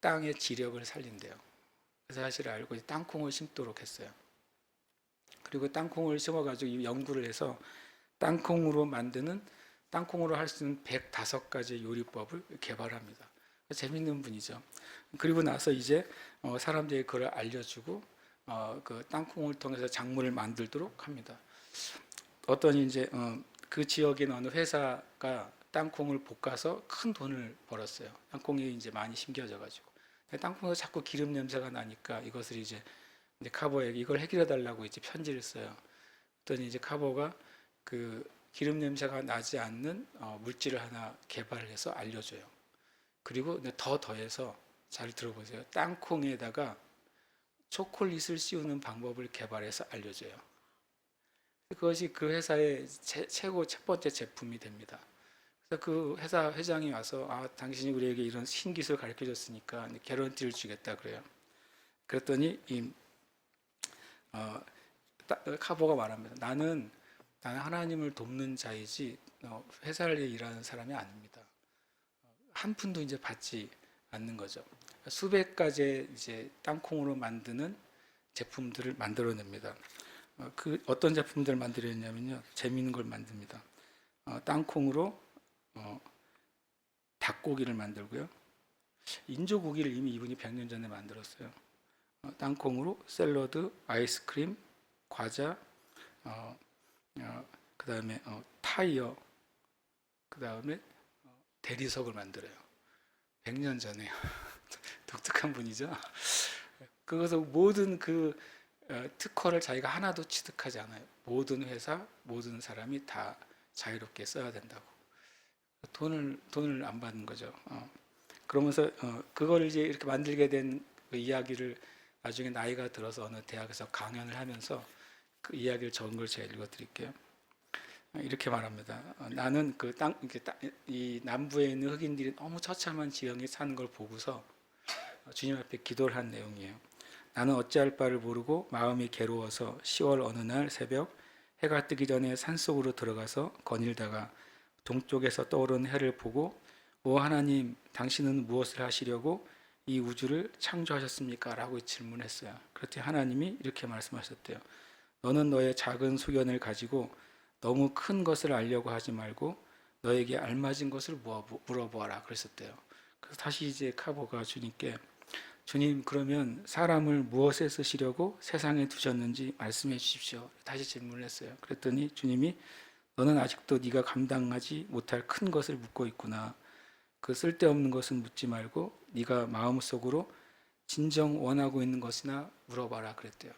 땅의 지력을 살린대요. 그 사실을 알고 땅콩을 심도록 했어요. 그리고 땅콩을 심어가지고 연구를 해서 땅콩으로 할 수 있는 105가지 요리법을 개발합니다. 재밌는 분이죠. 그리고 나서 이제 사람들이 그걸 알려주고 그 땅콩을 통해서 작물을 만들도록 합니다. 어떤 이제 그 지역에 어느 회사가 땅콩을 볶아서 큰 돈을 벌었어요. 땅콩이 이제 많이 심겨져가지고 땅콩에서 자꾸 기름 냄새가 나니까 이것을 이제 카버에게 이걸 해결해 달라고 이제 편지를 써요. 그랬더니 이제 카버가 그 기름 냄새가 나지 않는 물질을 하나 개발을 해서 알려줘요. 그리고 더 더해서 잘 들어보세요. 땅콩에다가 초콜릿을 씌우는 방법을 개발해서 알려줘요. 그것이 그 회사의 최고 첫 번째 제품이 됩니다. 그래서 그 회사 회장이 와서 당신이 우리에게 이런 신기술을 가르쳐 줬으니까 개런티를 주겠다 그래요. 그랬더니 카보가 말합니다. 나는 하나님을 돕는 자이지 회사를 일하는 사람이 아닙니다. 한 푼도 이제 받지 않는 거죠. 수백 가지의 이제 땅콩으로 만드는 제품들을 만들어냅니다. 그 어떤 제품들을 만들었냐면요, 재미있는 걸 만듭니다. 땅콩으로 닭고기를 만들고요. 인조고기를 이미 이분이 100년 전에 만들었어요. 땅콩으로 샐러드, 아이스크림, 과자, 그 다음에 타이어, 그 다음에 대리석을 만들어요. 100년 전에. 독특한 분이죠. 그래서 모든 그 특허를 자기가 하나도 취득하지 않아요. 모든 회사, 모든 사람이 다 자유롭게 써야 된다고. 돈을 안 받는 거죠. 그러면서 그걸 이제 이렇게 만들게 된 그 이야기를 나중에 나이가 들어서 어느 대학에서 강연을 하면서 그 이야기를 적은 걸 제가 읽어드릴게요. 이렇게 말합니다. 나는 이 남부에 있는 흑인들이 너무 처참한 지형에 사는 걸 보고서 주님 앞에 기도를 한 내용이에요. 나는 어찌할 바를 모르고 마음이 괴로워서 10월 어느 날 새벽 해가 뜨기 전에 산속으로 들어가서 거닐다가 동쪽에서 떠오르는 해를 보고 오 하나님, 당신은 무엇을 하시려고 이 우주를 창조하셨습니까? 라고 질문했어요. 그랬더니 하나님이 이렇게 말씀하셨대요. 너는 너의 작은 소견을 가지고 너무 큰 것을 알려고 하지 말고 너에게 알맞은 것을 물어보아라 그랬었대요. 그래서 다시 이제 카보가 주님께 주님, 그러면 사람을 무엇에 쓰시려고 세상에 두셨는지 말씀해 주십시오. 다시 질문을 했어요. 그랬더니 주님이 너는 아직도 네가 감당하지 못할 큰 것을 묻고 있구나. 그 쓸데없는 것은 묻지 말고 네가 마음속으로 진정 원하고 있는 것이나 물어봐라 그랬대요.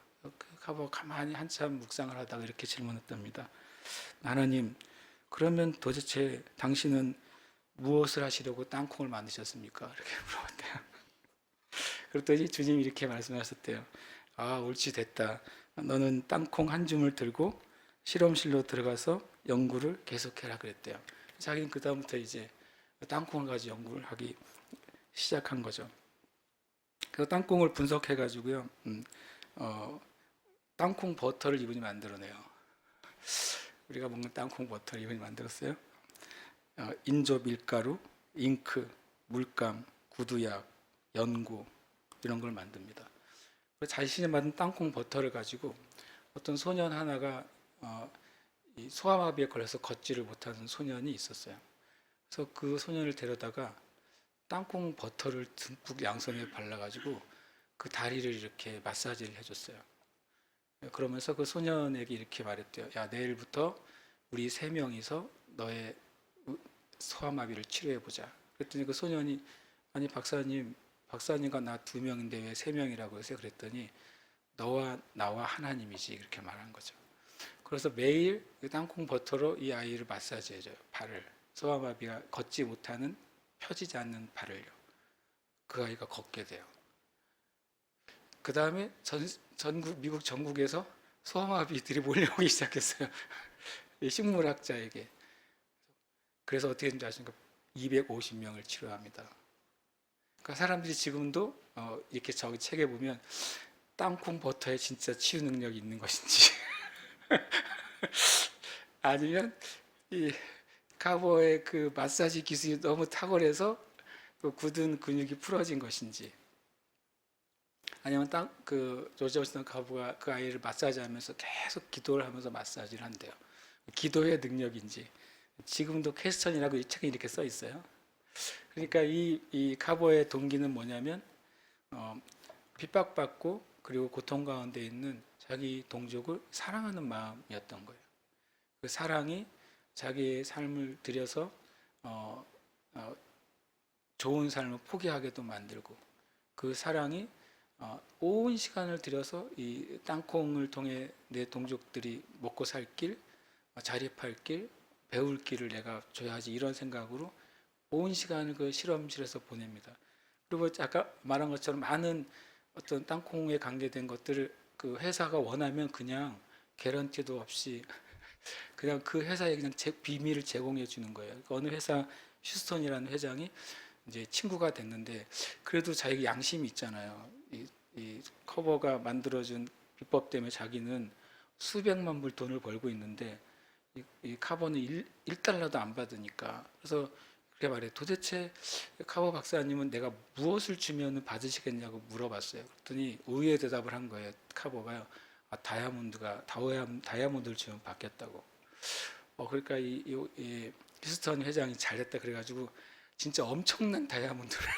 카보가 가만히 한참 묵상을 하다가 이렇게 질문했답니다. 하나님, 그러면 도대체 당신은 무엇을 하시려고 땅콩을 만드셨습니까? 이렇게 물어봤대요. 그랬더니 주님이 이렇게 말씀하셨대요. 옳지 됐다. 너는 땅콩 한 줌을 들고 실험실로 들어가서 연구를 계속해라 그랬대요. 자기는 그 다음부터 이제 땅콩을 가지고 연구를 하기 시작한 거죠. 그 땅콩을 분석해 가지고요, 땅콩 버터를 이분이 만들어내요. 우리가 먹는 땅콩 버터를 이분이 만들었어요. 인조 밀가루, 잉크, 물감, 구두약, 연고 이런 걸 만듭니다. 자신이 만든 땅콩 버터를 가지고 어떤 소년 하나가 이 소아마비에 걸려서 걷지를 못하는 소년이 있었어요. 그래서 그 소년을 데려다가 땅콩 버터를 듬뿍 양손에 발라가지고 그 다리를 이렇게 마사지를 해줬어요. 그러면서 그 소년에게 이렇게 말했대요. 야, 내일부터 우리 세 명이서 너의 소아마비를 치료해보자. 그랬더니 그 소년이 아니 박사님과 나 2명인데 왜 3명이라고 해서 그랬더니 너와 나와 하나님이지 그렇게 말한 거죠. 그래서 매일 땅콩 버터로 이 아이를 마사지 해줘요. 발을. 소아마비가 걷지 못하는 펴지지 않는 발을요. 그 아이가 걷게 돼요. 그 다음에 미국 전국에서 소아마비들이 몰려오기 시작했어요. 식물학자에게. 그래서 어떻게 된지 아십니까? 250명을 치료합니다. 그러니까 사람들이 지금도 이렇게 저기 책에 보면 땅콩 버터에 진짜 치유 능력이 있는 것인지 아니면 이 카보의 그 마사지 기술이 너무 탁월해서 그 굳은 근육이 풀어진 것인지 아니면 조지 워싱턴 카보가 그 아이를 마사지하면서 계속 기도를 하면서 마사지를 한대요. 기도의 능력인지 지금도 퀘스천이라고 이 책에 이렇게 써 있어요. 그러니까 이 카보의 동기는 뭐냐면 핍박받고 그리고 고통 가운데 있는 자기 동족을 사랑하는 마음이었던 거예요. 그 사랑이 자기의 삶을 들여서 좋은 삶을 포기하게도 만들고 그 사랑이 온 시간을 들여서 이 땅콩을 통해 내 동족들이 먹고 살 길 자립할 길, 배울 길을 내가 줘야지 이런 생각으로 온 시간을 그 실험실에서 보냅니다. 그리고 아까 말한 것처럼 많은 어떤 땅콩에 관계된 것들을 그 회사가 원하면 그냥 개런티도 없이 그냥 그 회사에 그냥 비밀을 제공해 주는 거예요. 그러니까 어느 회사 휴스턴이라는 회장이 이제 친구가 됐는데 그래도 자기 양심이 있잖아요. 이 커버가 만들어준 비법 때문에 자기는 수백만 불 돈을 벌고 있는데 이 카버는 1달러도 안 받으니까 그래서 그렇게 말해. 도대체 카버 박사님은 내가 무엇을 주면 받으시겠냐고 물어봤어요. 그랬더니 의외의 대답을 한 거예요. 카버가요. 다이아몬드를 주면 받겠다고. 그러니까 이 휴스턴 회장이 잘됐다 그래가지고 진짜 엄청난 다이아몬드를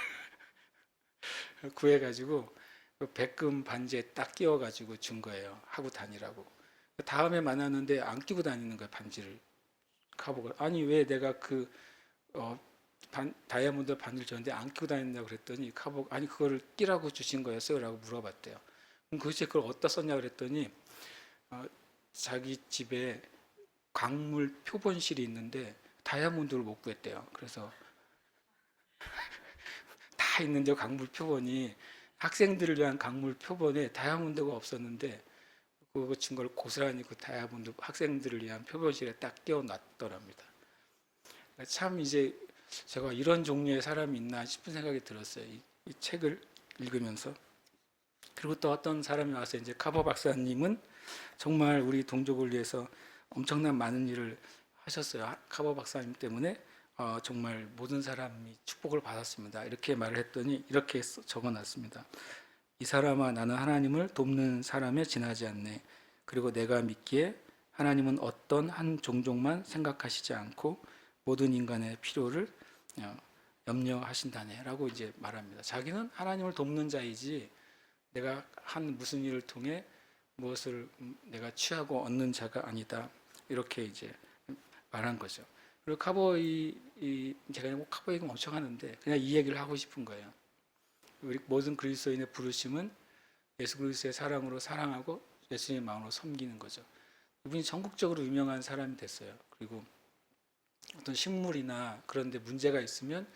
구해가지고 그 백금 반지에 딱 끼워가지고 준 거예요. 하고 다니라고. 다음에 만났는데 안 끼고 다니는 거예요. 반지를. 카버가 아니 왜 내가 그 어, 다이아몬드 반지를 줬는데 안 끼고 다닌다고 그랬더니 카버 아니 그거를 끼라고 주신 거였어요? 라고 물어봤대요. 그럼 도대체 그걸 어디다 썼냐 그랬더니 어, 자기 집에 광물 표본실이 있는데 다이아몬드를 못 구했대요. 그래서 다 있는데 광물 표본이 학생들을 위한 광물 표본에 다이아몬드가 없었는데 그거 준 걸 고스란히 그 다이아몬드 학생들을 위한 표본실에 딱 끼워 놨더랍니다. 참 이제 제가 이런 종류의 사람이 있나 싶은 생각이 들었어요. 이 책을 읽으면서. 그리고 또 어떤 사람이 와서 이제 카버 박사님은 정말 우리 동족을 위해서 엄청난 많은 일을 하셨어요. 카버 박사님 때문에 정말 모든 사람이 축복을 받았습니다. 이렇게 말을 했더니 이렇게 적어놨습니다. 이 사람아 나는 하나님을 돕는 사람에 지나지 않네. 그리고 내가 믿기에 하나님은 어떤 한 종족만 생각하시지 않고 모든 인간의 필요를 염려하신다네 라고 이제 말합니다. 자기는 하나님을 돕는 자이지 내가 한 무슨 일을 통해 무엇을 내가 취하고 얻는 자가 아니다. 이렇게 이제 말한 거죠. 그리고 제가 카보이가 엄청 하는데 그냥 이 얘기를 하고 싶은 거예요. 우리 모든 그리스도인의 부르심은 예수 그리스도의 사랑으로 사랑하고 예수님의 마음으로 섬기는 거죠. 이분이 전국적으로 유명한 사람이 됐어요. 그리고 어떤 식물이나 그런 데 문제가 있으면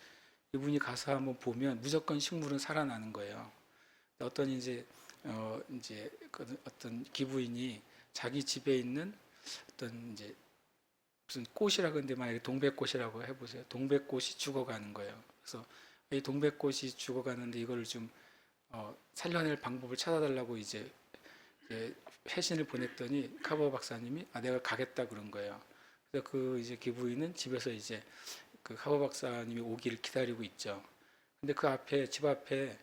이분이 가서 한번 보면 무조건 식물은 살아나는 거예요. 어떤 이제 어떤 기부인이 자기 집에 있는 어떤 이제 무슨 꽃이라고 하는데 만약에 동백꽃이라고 해보세요. 동백꽃이 죽어가는 거예요. 그래서 이 동백꽃이 죽어가는데 이걸 좀 살려낼 방법을 찾아달라고 이제 회신을 보냈더니 카버 박사님이 내가 가겠다 그런 거예요. 그래서 그 이제 기부인은 집에서 이제 그 카버 박사님이 오기를 기다리고 있죠. 근데 그 앞에 집 앞에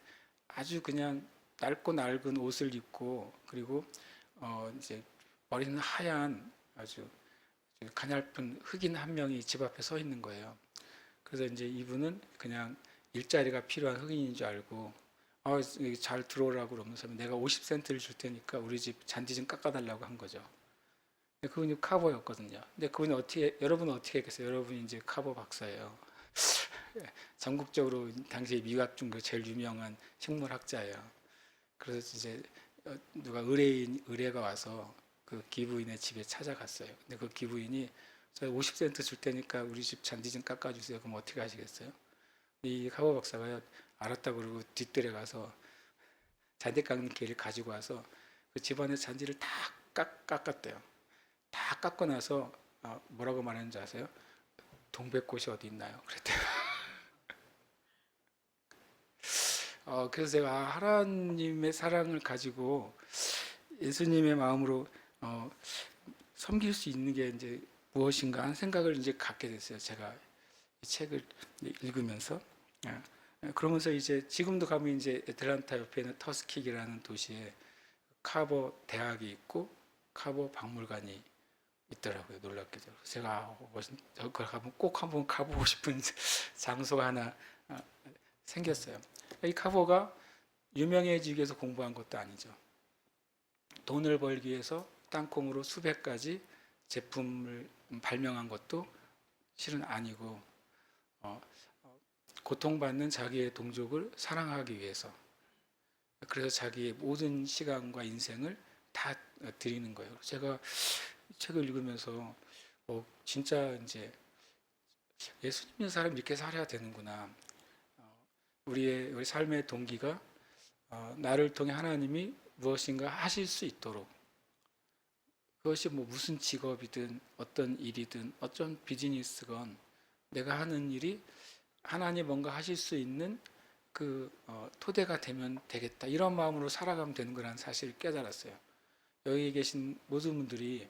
아주 그냥 낡고 낡은 옷을 입고 그리고 이제 머리는 하얀 아주 가냘픈 흑인 한 명이 집 앞에 서 있는 거예요. 그래서 이제 이분은 그냥 일자리가 필요한 흑인인 줄 알고 잘 들어오라고 그러면서 내가 50센트를 줄 테니까 우리 집 잔디 좀 깎아달라고 한 거죠. 그분이 카버였거든요. 근데 그분이 여러분은 어떻게 했겠어요? 여러분이 이제 카버 박사예요. 전국적으로 당시 미국 중 제일 유명한 식물학자예요. 그래서 이제 누가 의뢰가 와서 그 기부인의 집에 찾아갔어요. 근데 그 기부인이 저 50센트 줄 테니까 우리 집 잔디 좀 깎아주세요. 그럼 어떻게 하시겠어요? 이 카버 박사가 알았다 그러고 뒷뜰에 가서 잔디 깎는 개를 가지고 와서 그 집안의 잔디를 다 깎았대요. 다 깎고 나서 뭐라고 말했는지 아세요? 동백꽃이 어디 있나요? 그랬대요. 그래서 제가 하나님의 사랑을 가지고 예수님의 마음으로 섬길 수 있는 게 이제 무엇인가 하는 생각을 이제 갖게 됐어요. 제가 이 책을 읽으면서. 그러면서 이제 지금도 가면 이제 애틀란타 옆에 있는 터스킥이라는 도시에 카버 대학이 있고 카버 박물관이 있더라고요. 놀랍게도. 제가 그걸 가면 꼭 한번 가보고 싶은 장소가 하나 생겼어요. 이 카버가 유명해지기 위해서 공부한 것도 아니죠. 돈을 벌기 위해서 땅콩으로 수백 가지 제품을 발명한 것도 실은 아니고 고통받는 자기의 동족을 사랑하기 위해서 그래서 자기의 모든 시간과 인생을 다 드리는 거예요. 제가 이 책을 읽으면서 진짜 이제 예수 믿는 사람이 이렇게 살아야 되는구나. 우리 삶의 동기가 나를 통해 하나님이 무엇인가 하실 수 있도록, 그것이 뭐 무슨 직업이든 어떤 일이든 어떤 비즈니스건 내가 하는 일이 하나님 뭔가 하실 수 있는 토대가 되면 되겠다, 이런 마음으로 살아가면 되는 거라는 사실을 깨달았어요. 여기 계신 모든 분들이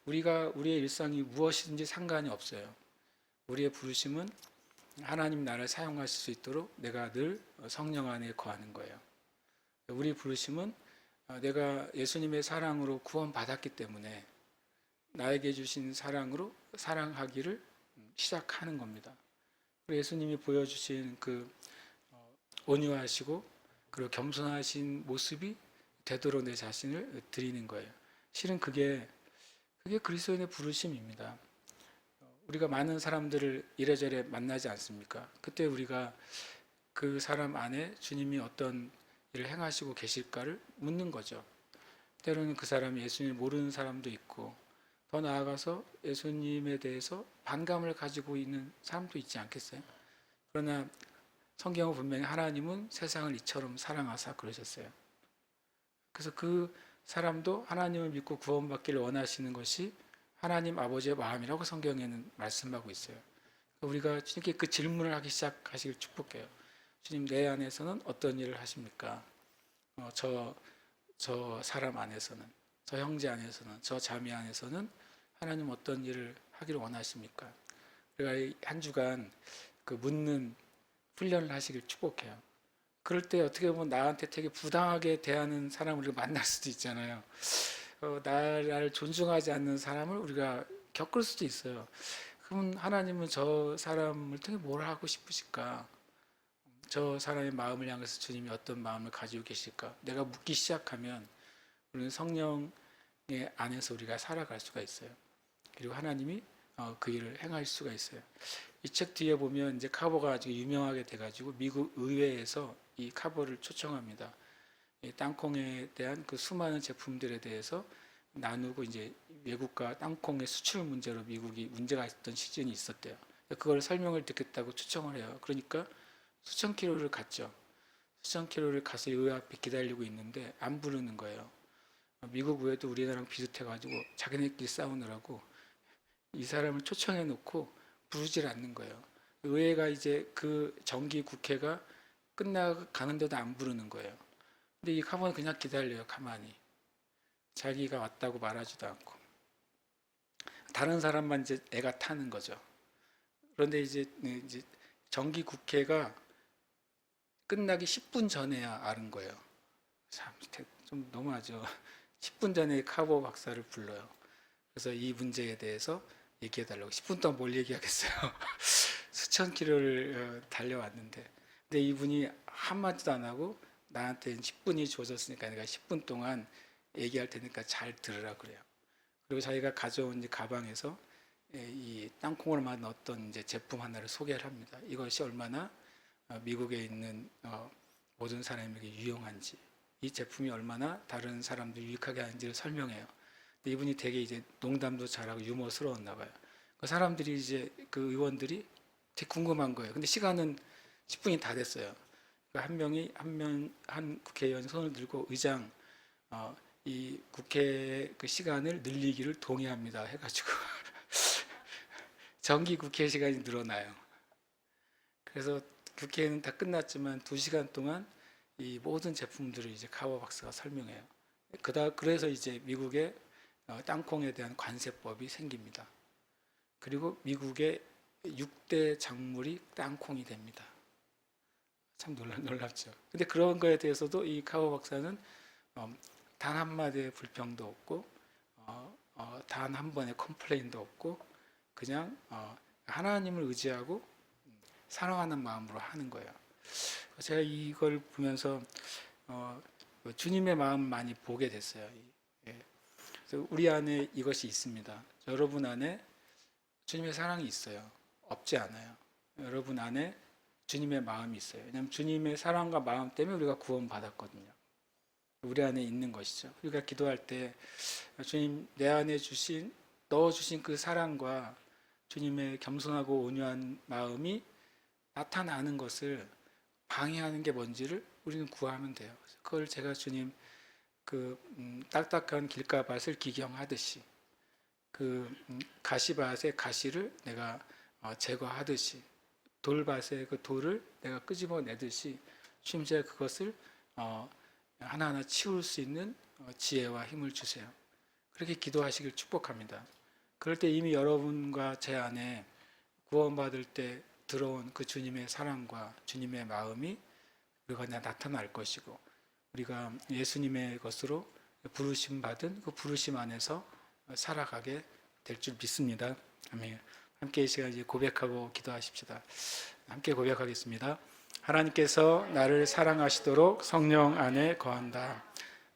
우리의 일상이 무엇이든지 상관이 없어요. 우리의 부르심은 하나님 나를 사용하실 수 있도록 내가 늘 성령 안에 거하는 거예요. 우리 부르심은 내가 예수님의 사랑으로 구원받았기 때문에 나에게 주신 사랑으로 사랑하기를 시작하는 겁니다. 예수님이 보여주신 온유하시고 그리고 겸손하신 모습이 되도록 내 자신을 드리는 거예요. 실은 그게 그리스도인의 부르심입니다. 우리가 많은 사람들을 이래저래 만나지 않습니까? 그때 우리가 그 사람 안에 주님이 어떤 일을 행하시고 계실까를 묻는 거죠. 때로는 그 사람이 예수님을 모르는 사람도 있고, 더 나아가서 예수님에 대해서 반감을 가지고 있는 사람도 있지 않겠어요? 그러나 성경은 분명히 하나님은 세상을 이처럼 사랑하사 그러셨어요. 그래서 그 사람도 하나님을 믿고 구원받기를 원하시는 것이 하나님 아버지의 마음이라고 성경에는 말씀하고 있어요. 우리가 주님께 그 질문을 하기 시작하시길 축복해요. 주님, 내 안에서는 어떤 일을 하십니까? 저 사람 안에서는, 저 형제 안에서는, 저 자매 안에서는 하나님 어떤 일을 하기를 원하십니까? 우리가 한 주간 묻는 훈련을 하시길 축복해요. 그럴 때 어떻게 보면 나한테 되게 부당하게 대하는 사람을 우리가 만날 수도 있잖아요. 나를 존중하지 않는 사람을 우리가 겪을 수도 있어요. 그럼 하나님은 저 사람을 통해 뭘 하고 싶으실까? 저 사람의 마음을 향해서 주님이 어떤 마음을 가지고 계실까? 내가 묻기 시작하면 우리는 성령의 안에서 우리가 살아갈 수가 있어요. 그리고 하나님이 그 일을 행할 수가 있어요. 이 책 뒤에 보면 이제 카보가 아주 유명하게 돼가지고 미국 의회에서 이 카보를 초청합니다. 이 땅콩에 대한 그 수많은 제품들에 대해서 나누고, 이제 외국과 땅콩의 수출 문제로 미국이 문제가 있었던 시즌이 있었대요. 그걸 설명을 듣겠다고 초청을 해요. 그러니까 수천 킬로를 갔죠. 수천 킬로를 가서 의회 앞에 기다리고 있는데 안 부르는 거예요. 미국 의회도 우리나라랑 비슷해가지고 자기네끼리 싸우느라고 이 사람을 초청해 놓고 부르질 않는 거예요. 의회가 이제 그 정기 국회가 끝나가는데도 안 부르는 거예요. 근데 이 카본은 그냥 기다려요, 가만히. 자기가 왔다고 말하지도 않고. 다른 사람만 이제 애가 타는 거죠. 그런데 이제 정기 국회가 끝나기 10분 전에야 아는 거예요. 참, 좀 너무하죠. 10분 전에 카보 박사를 불러요. 그래서 이 문제에 대해서 얘기해달라고. 10분 동안 뭘 얘기하겠어요. 수천 킬로를 달려왔는데. 근데 이분이 한마디도 안 하고 나한테 10분이 주어졌으니까 내가 10분 동안 얘기할 테니까 잘 들으라 그래요. 그리고 자기가 가져온 이제 가방에서 이 땅콩으로 만든 어떤 이제 제품 하나를 소개를 합니다. 이것이 얼마나 미국에 있는 모든 사람에게 유용한지, 이 제품이 얼마나 다른 사람들 유익하게 하는지를 설명해요. 근데 이분이 되게 이제 농담도 잘하고 유머스러웠나 봐요. 그 사람들이 이제 그 의원들이 되게 궁금한 거예요. 근데 시간은 10분이 다 됐어요. 한 국회의원이 손을 들고 의장, 이 국회 그 시간을 늘리기를 동의합니다 해가지고 정기 국회 시간이 늘어나요. 그래서 국회는 다 끝났지만 2시간 동안 이 모든 제품들을 이제 카보 박사가 설명해요. 그래서 이제 미국의 땅콩에 대한 관세법이 생깁니다. 그리고 미국의 6대 작물이 땅콩이 됩니다. 참 놀랍죠. 근데 그런 거에 대해서도 이 카보 박사는 단 한마디의 불평도 없고 단 한 번의 컴플레인도 없고 그냥 하나님을 의지하고 사랑하는 마음으로 하는 거예요. 제가 이걸 보면서 주님의 마음 많이 보게 됐어요. 그래서 우리 안에 이것이 있습니다. 여러분 안에 주님의 사랑이 있어요. 없지 않아요. 여러분 안에 주님의 마음이 있어요. 왜냐하면 주님의 사랑과 마음 때문에 우리가 구원받았거든요. 우리 안에 있는 것이죠. 우리가 기도할 때 주님, 내 안에 주신 넣어주신 그 사랑과 주님의 겸손하고 온유한 마음이 나타나는 것을 방해하는 게 뭔지를 우리는 구하면 돼요. 그걸 제가 주님 딱딱한 길가밭을 기경하듯이 가시밭의 가시를 내가 제거하듯이 돌밭의 그 돌을 내가 끄집어내듯이 주님 제가 그것을 하나하나 치울 수 있는 지혜와 힘을 주세요. 그렇게 기도하시길 축복합니다. 그럴 때 이미 여러분과 제 안에 구원받을 때 들어온 그 주님의 사랑과 주님의 마음이 우리가 나타날 것이고 우리가 예수님의 것으로 부르심 받은 그 부르심 안에서 살아가게 될 줄 믿습니다. 아멘. 함께 이 시간 이제 고백하고 기도하십시다. 함께 고백하겠습니다. 하나님께서 나를 사랑하시도록 성령 안에 거한다.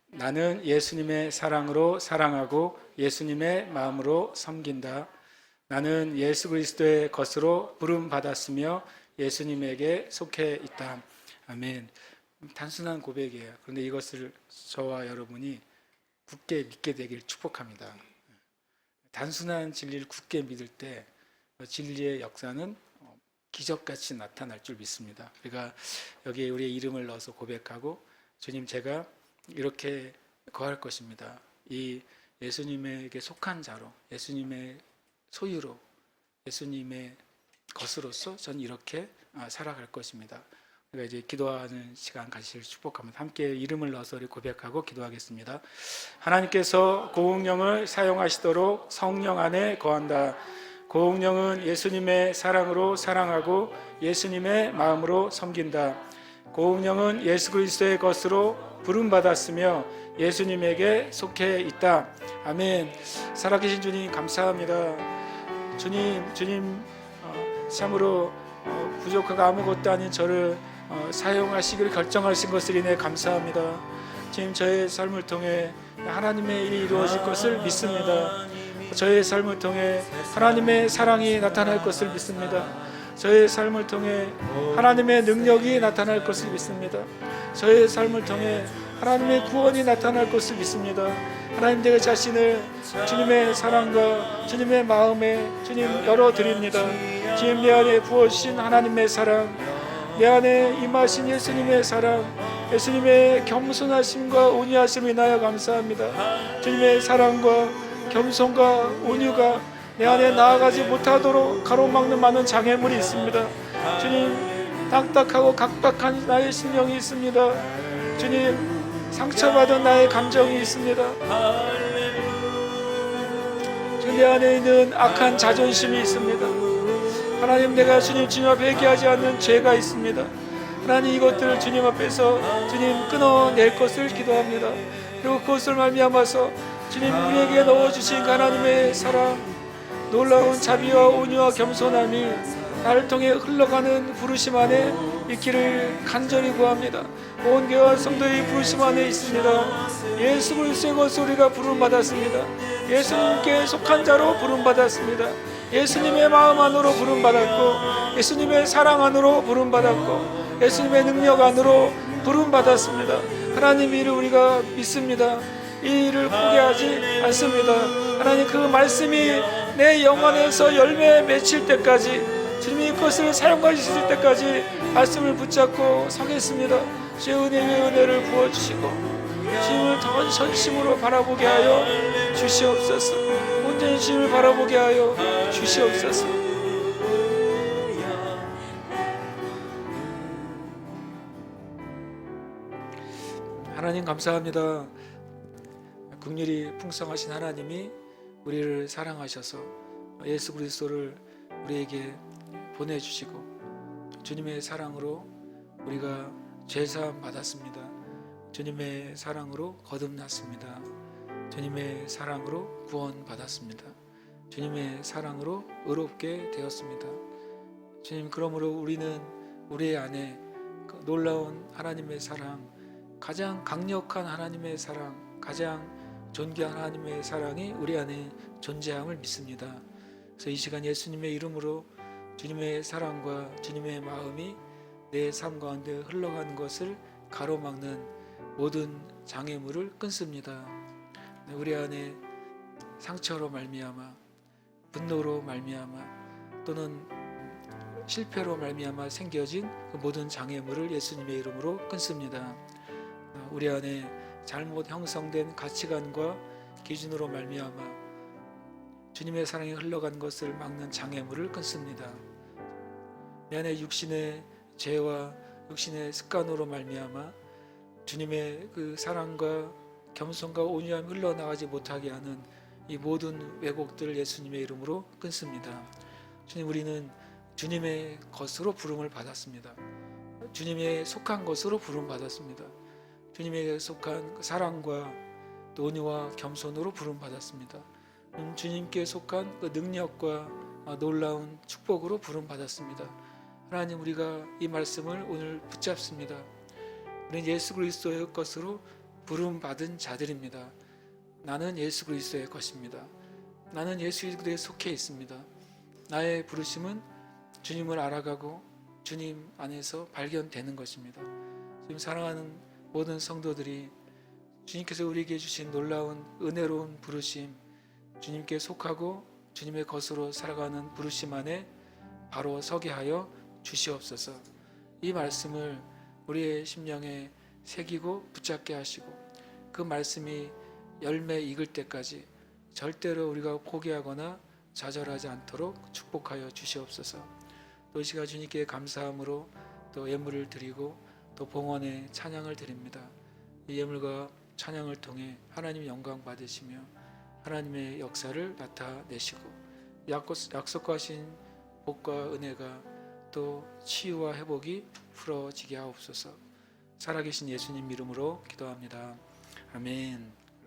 나는 예수님의 사랑으로 사랑하고 예수님의 마음으로 섬긴다. 나는 예수 그리스도의 것으로 부름 받았으며 예수님에게 속해 있다. 아멘. 단순한 고백이에요. 그런데 이것을 저와 여러분이 굳게 믿게 되길 축복합니다. 단순한 진리를 굳게 믿을 때 진리의 역사는 기적같이 나타날 줄 믿습니다. 우리가 여기에 우리의 이름을 넣어서 고백하고 주님 제가 이렇게 거할 것입니다. 이 예수님에게 속한 자로 예수님의 소유로 예수님의 것으로서 전 이렇게 살아갈 것입니다. 우리가 이제 기도하는 시간 가시길 축복합니다. 함께 이름을 넣어서 우리 고백하고 기도하겠습니다. 하나님께서 고흥령을 사용하시도록 성령 안에 거한다. 고흥령은 예수님의 사랑으로 사랑하고 예수님의 마음으로 섬긴다. 고흥령은 예수 그리스도의 것으로 부름받았으며 예수님에게 속해 있다. 아멘. 살아계신 주님 감사합니다. 주님 참으로 부족하고 아무것도 아닌 저를 사용하시기를 결정하신 것을 인해 감사합니다. 주님 저의 삶을 통해 하나님의 일이 이루어질 것을 믿습니다. 저의 삶을 통해 하나님의 사랑이 나타날 것을 믿습니다. 저의 삶을 통해 하나님의 능력이 나타날 것을 믿습니다. 저의 삶을 통해 하나님의 구원이 나타날 것을 믿습니다. 하나님 내 자신을 주님의 사랑과 주님의 마음에 주님 열어드립니다. 주님 내 안에 부어주신 하나님의 사랑, 내 안에 임하신 예수님의 사랑, 예수님의 겸손하심과 온유하심을 인하여 감사합니다. 주님의 사랑과 겸손과 온유가 내 안에 나아가지 못하도록 가로막는 많은 장애물이 있습니다. 주님 딱딱하고 각박한 나의 심령이 있습니다. 주님 상처받은 나의 감정이 있습니다. 주님 내 안에 있는 악한 자존심이 있습니다. 하나님 내가 주님 앞에 회개하지 않는 죄가 있습니다. 하나님 이것들을 주님 앞에서 주님 끊어낼 것을 기도합니다. 그리고 그것을 말미암아서 주님 우리에게 넣어주신 하나님의 사랑, 놀라운 자비와 온유와 겸손함이 나를 통해 흘러가는 부르심 안에 있기를 간절히 구합니다. 온 교회 성도의 부르심 안에 있습니다. 예수 그리스도의 것으로 우리가 부름받았습니다. 예수님께 속한 자로 부름받았습니다. 예수님의 마음 안으로 부름받았고 예수님의 사랑 안으로 부름받았고 예수님의 능력 안으로 부름받았습니다. 하나님 일을 우리가 믿습니다. 이 일을 포기하지 않습니다. 하나님 그 말씀이 내 영혼에서 열매 맺힐 때까지 주님이 그것을 사용하실 때까지 말씀을 붙잡고 서겠습니다. 주의 은혜 위에 은혜를 부어주시고 주님을 더 전심으로 바라보게 하여 주시옵소서. 온전히 주님을 바라보게 하여 주시옵소서. 하나님 감사합니다. 긍휼이 풍성하신 하나님이 우리를 사랑하셔서 예수 그리스도를 우리에게 보내주시고 주님의 사랑으로 우리가 죄사함 받았습니다. 주님의 사랑으로 거듭났습니다. 주님의 사랑으로 구원받았습니다. 주님의 사랑으로 의롭게 되었습니다. 주님 그러므로 우리는 우리 안에 그 놀라운 하나님의 사랑, 가장 강력한 하나님의 사랑, 가장 존귀한 하나님의 사랑이 우리 안에 존재함을 믿습니다. 그래서 이 시간 예수님의 이름으로 주님의 사랑과 주님의 마음이 내 삶 가운데 흘러가는 것을 가로막는 모든 장애물을 끊습니다. 우리 안에 상처로 말미암아 분노로 말미암아 또는 실패로 말미암아 생겨진 그 모든 장애물을 예수님의 이름으로 끊습니다. 우리 안에 잘못 형성된 가치관과 기준으로 말미암아 주님의 사랑이 흘러간 것을 막는 장애물을 끊습니다. 내 안에 육신의 죄와 육신의 습관으로 말미암아 주님의 그 사랑과 겸손과 온유함이 흘러나가지 못하게 하는 이 모든 왜곡들을 예수님의 이름으로 끊습니다. 주님, 우리는 주님의 것으로 부름을 받았습니다. 주님의 속한 것으로 부름 받았습니다. 주님에게 속한 사랑과 또 온유와 겸손으로 부름 받았습니다. 주님께 속한 그 능력과 놀라운 축복으로 부름 받았습니다. 하나님, 우리가 이 말씀을 오늘 붙잡습니다. 우리는 예수 그리스도의 것으로 부름 받은 자들입니다. 나는 예수 그리스도의 것입니다. 나는 예수 그리스도에 속해 있습니다. 나의 부르심은 주님을 알아가고 주님 안에서 발견되는 것입니다. 지금 사랑하는 모든 성도들이 주님께서 우리에게 주신 놀라운 은혜로운 부르심, 주님께 속하고 주님의 것으로 살아가는 부르심 안에 바로 서게 하여 주시옵소서. 이 말씀을 우리의 심령에 새기고 붙잡게 하시고 그 말씀이 열매 익을 때까지 절대로 우리가 포기하거나 좌절하지 않도록 축복하여 주시옵소서. 또 이 시간 주님께 감사함으로 또 예물을 드리고 또 봉헌의 찬양을 드립니다. 이 예물과 찬양을 통해 하나님의 영광 받으시며 하나님의 역사를 나타내시고 약속하신 복과 은혜가 또 치유와 회복이 풀어지게 하옵소서. 살아계신 예수님 이름으로 기도합니다. 아멘.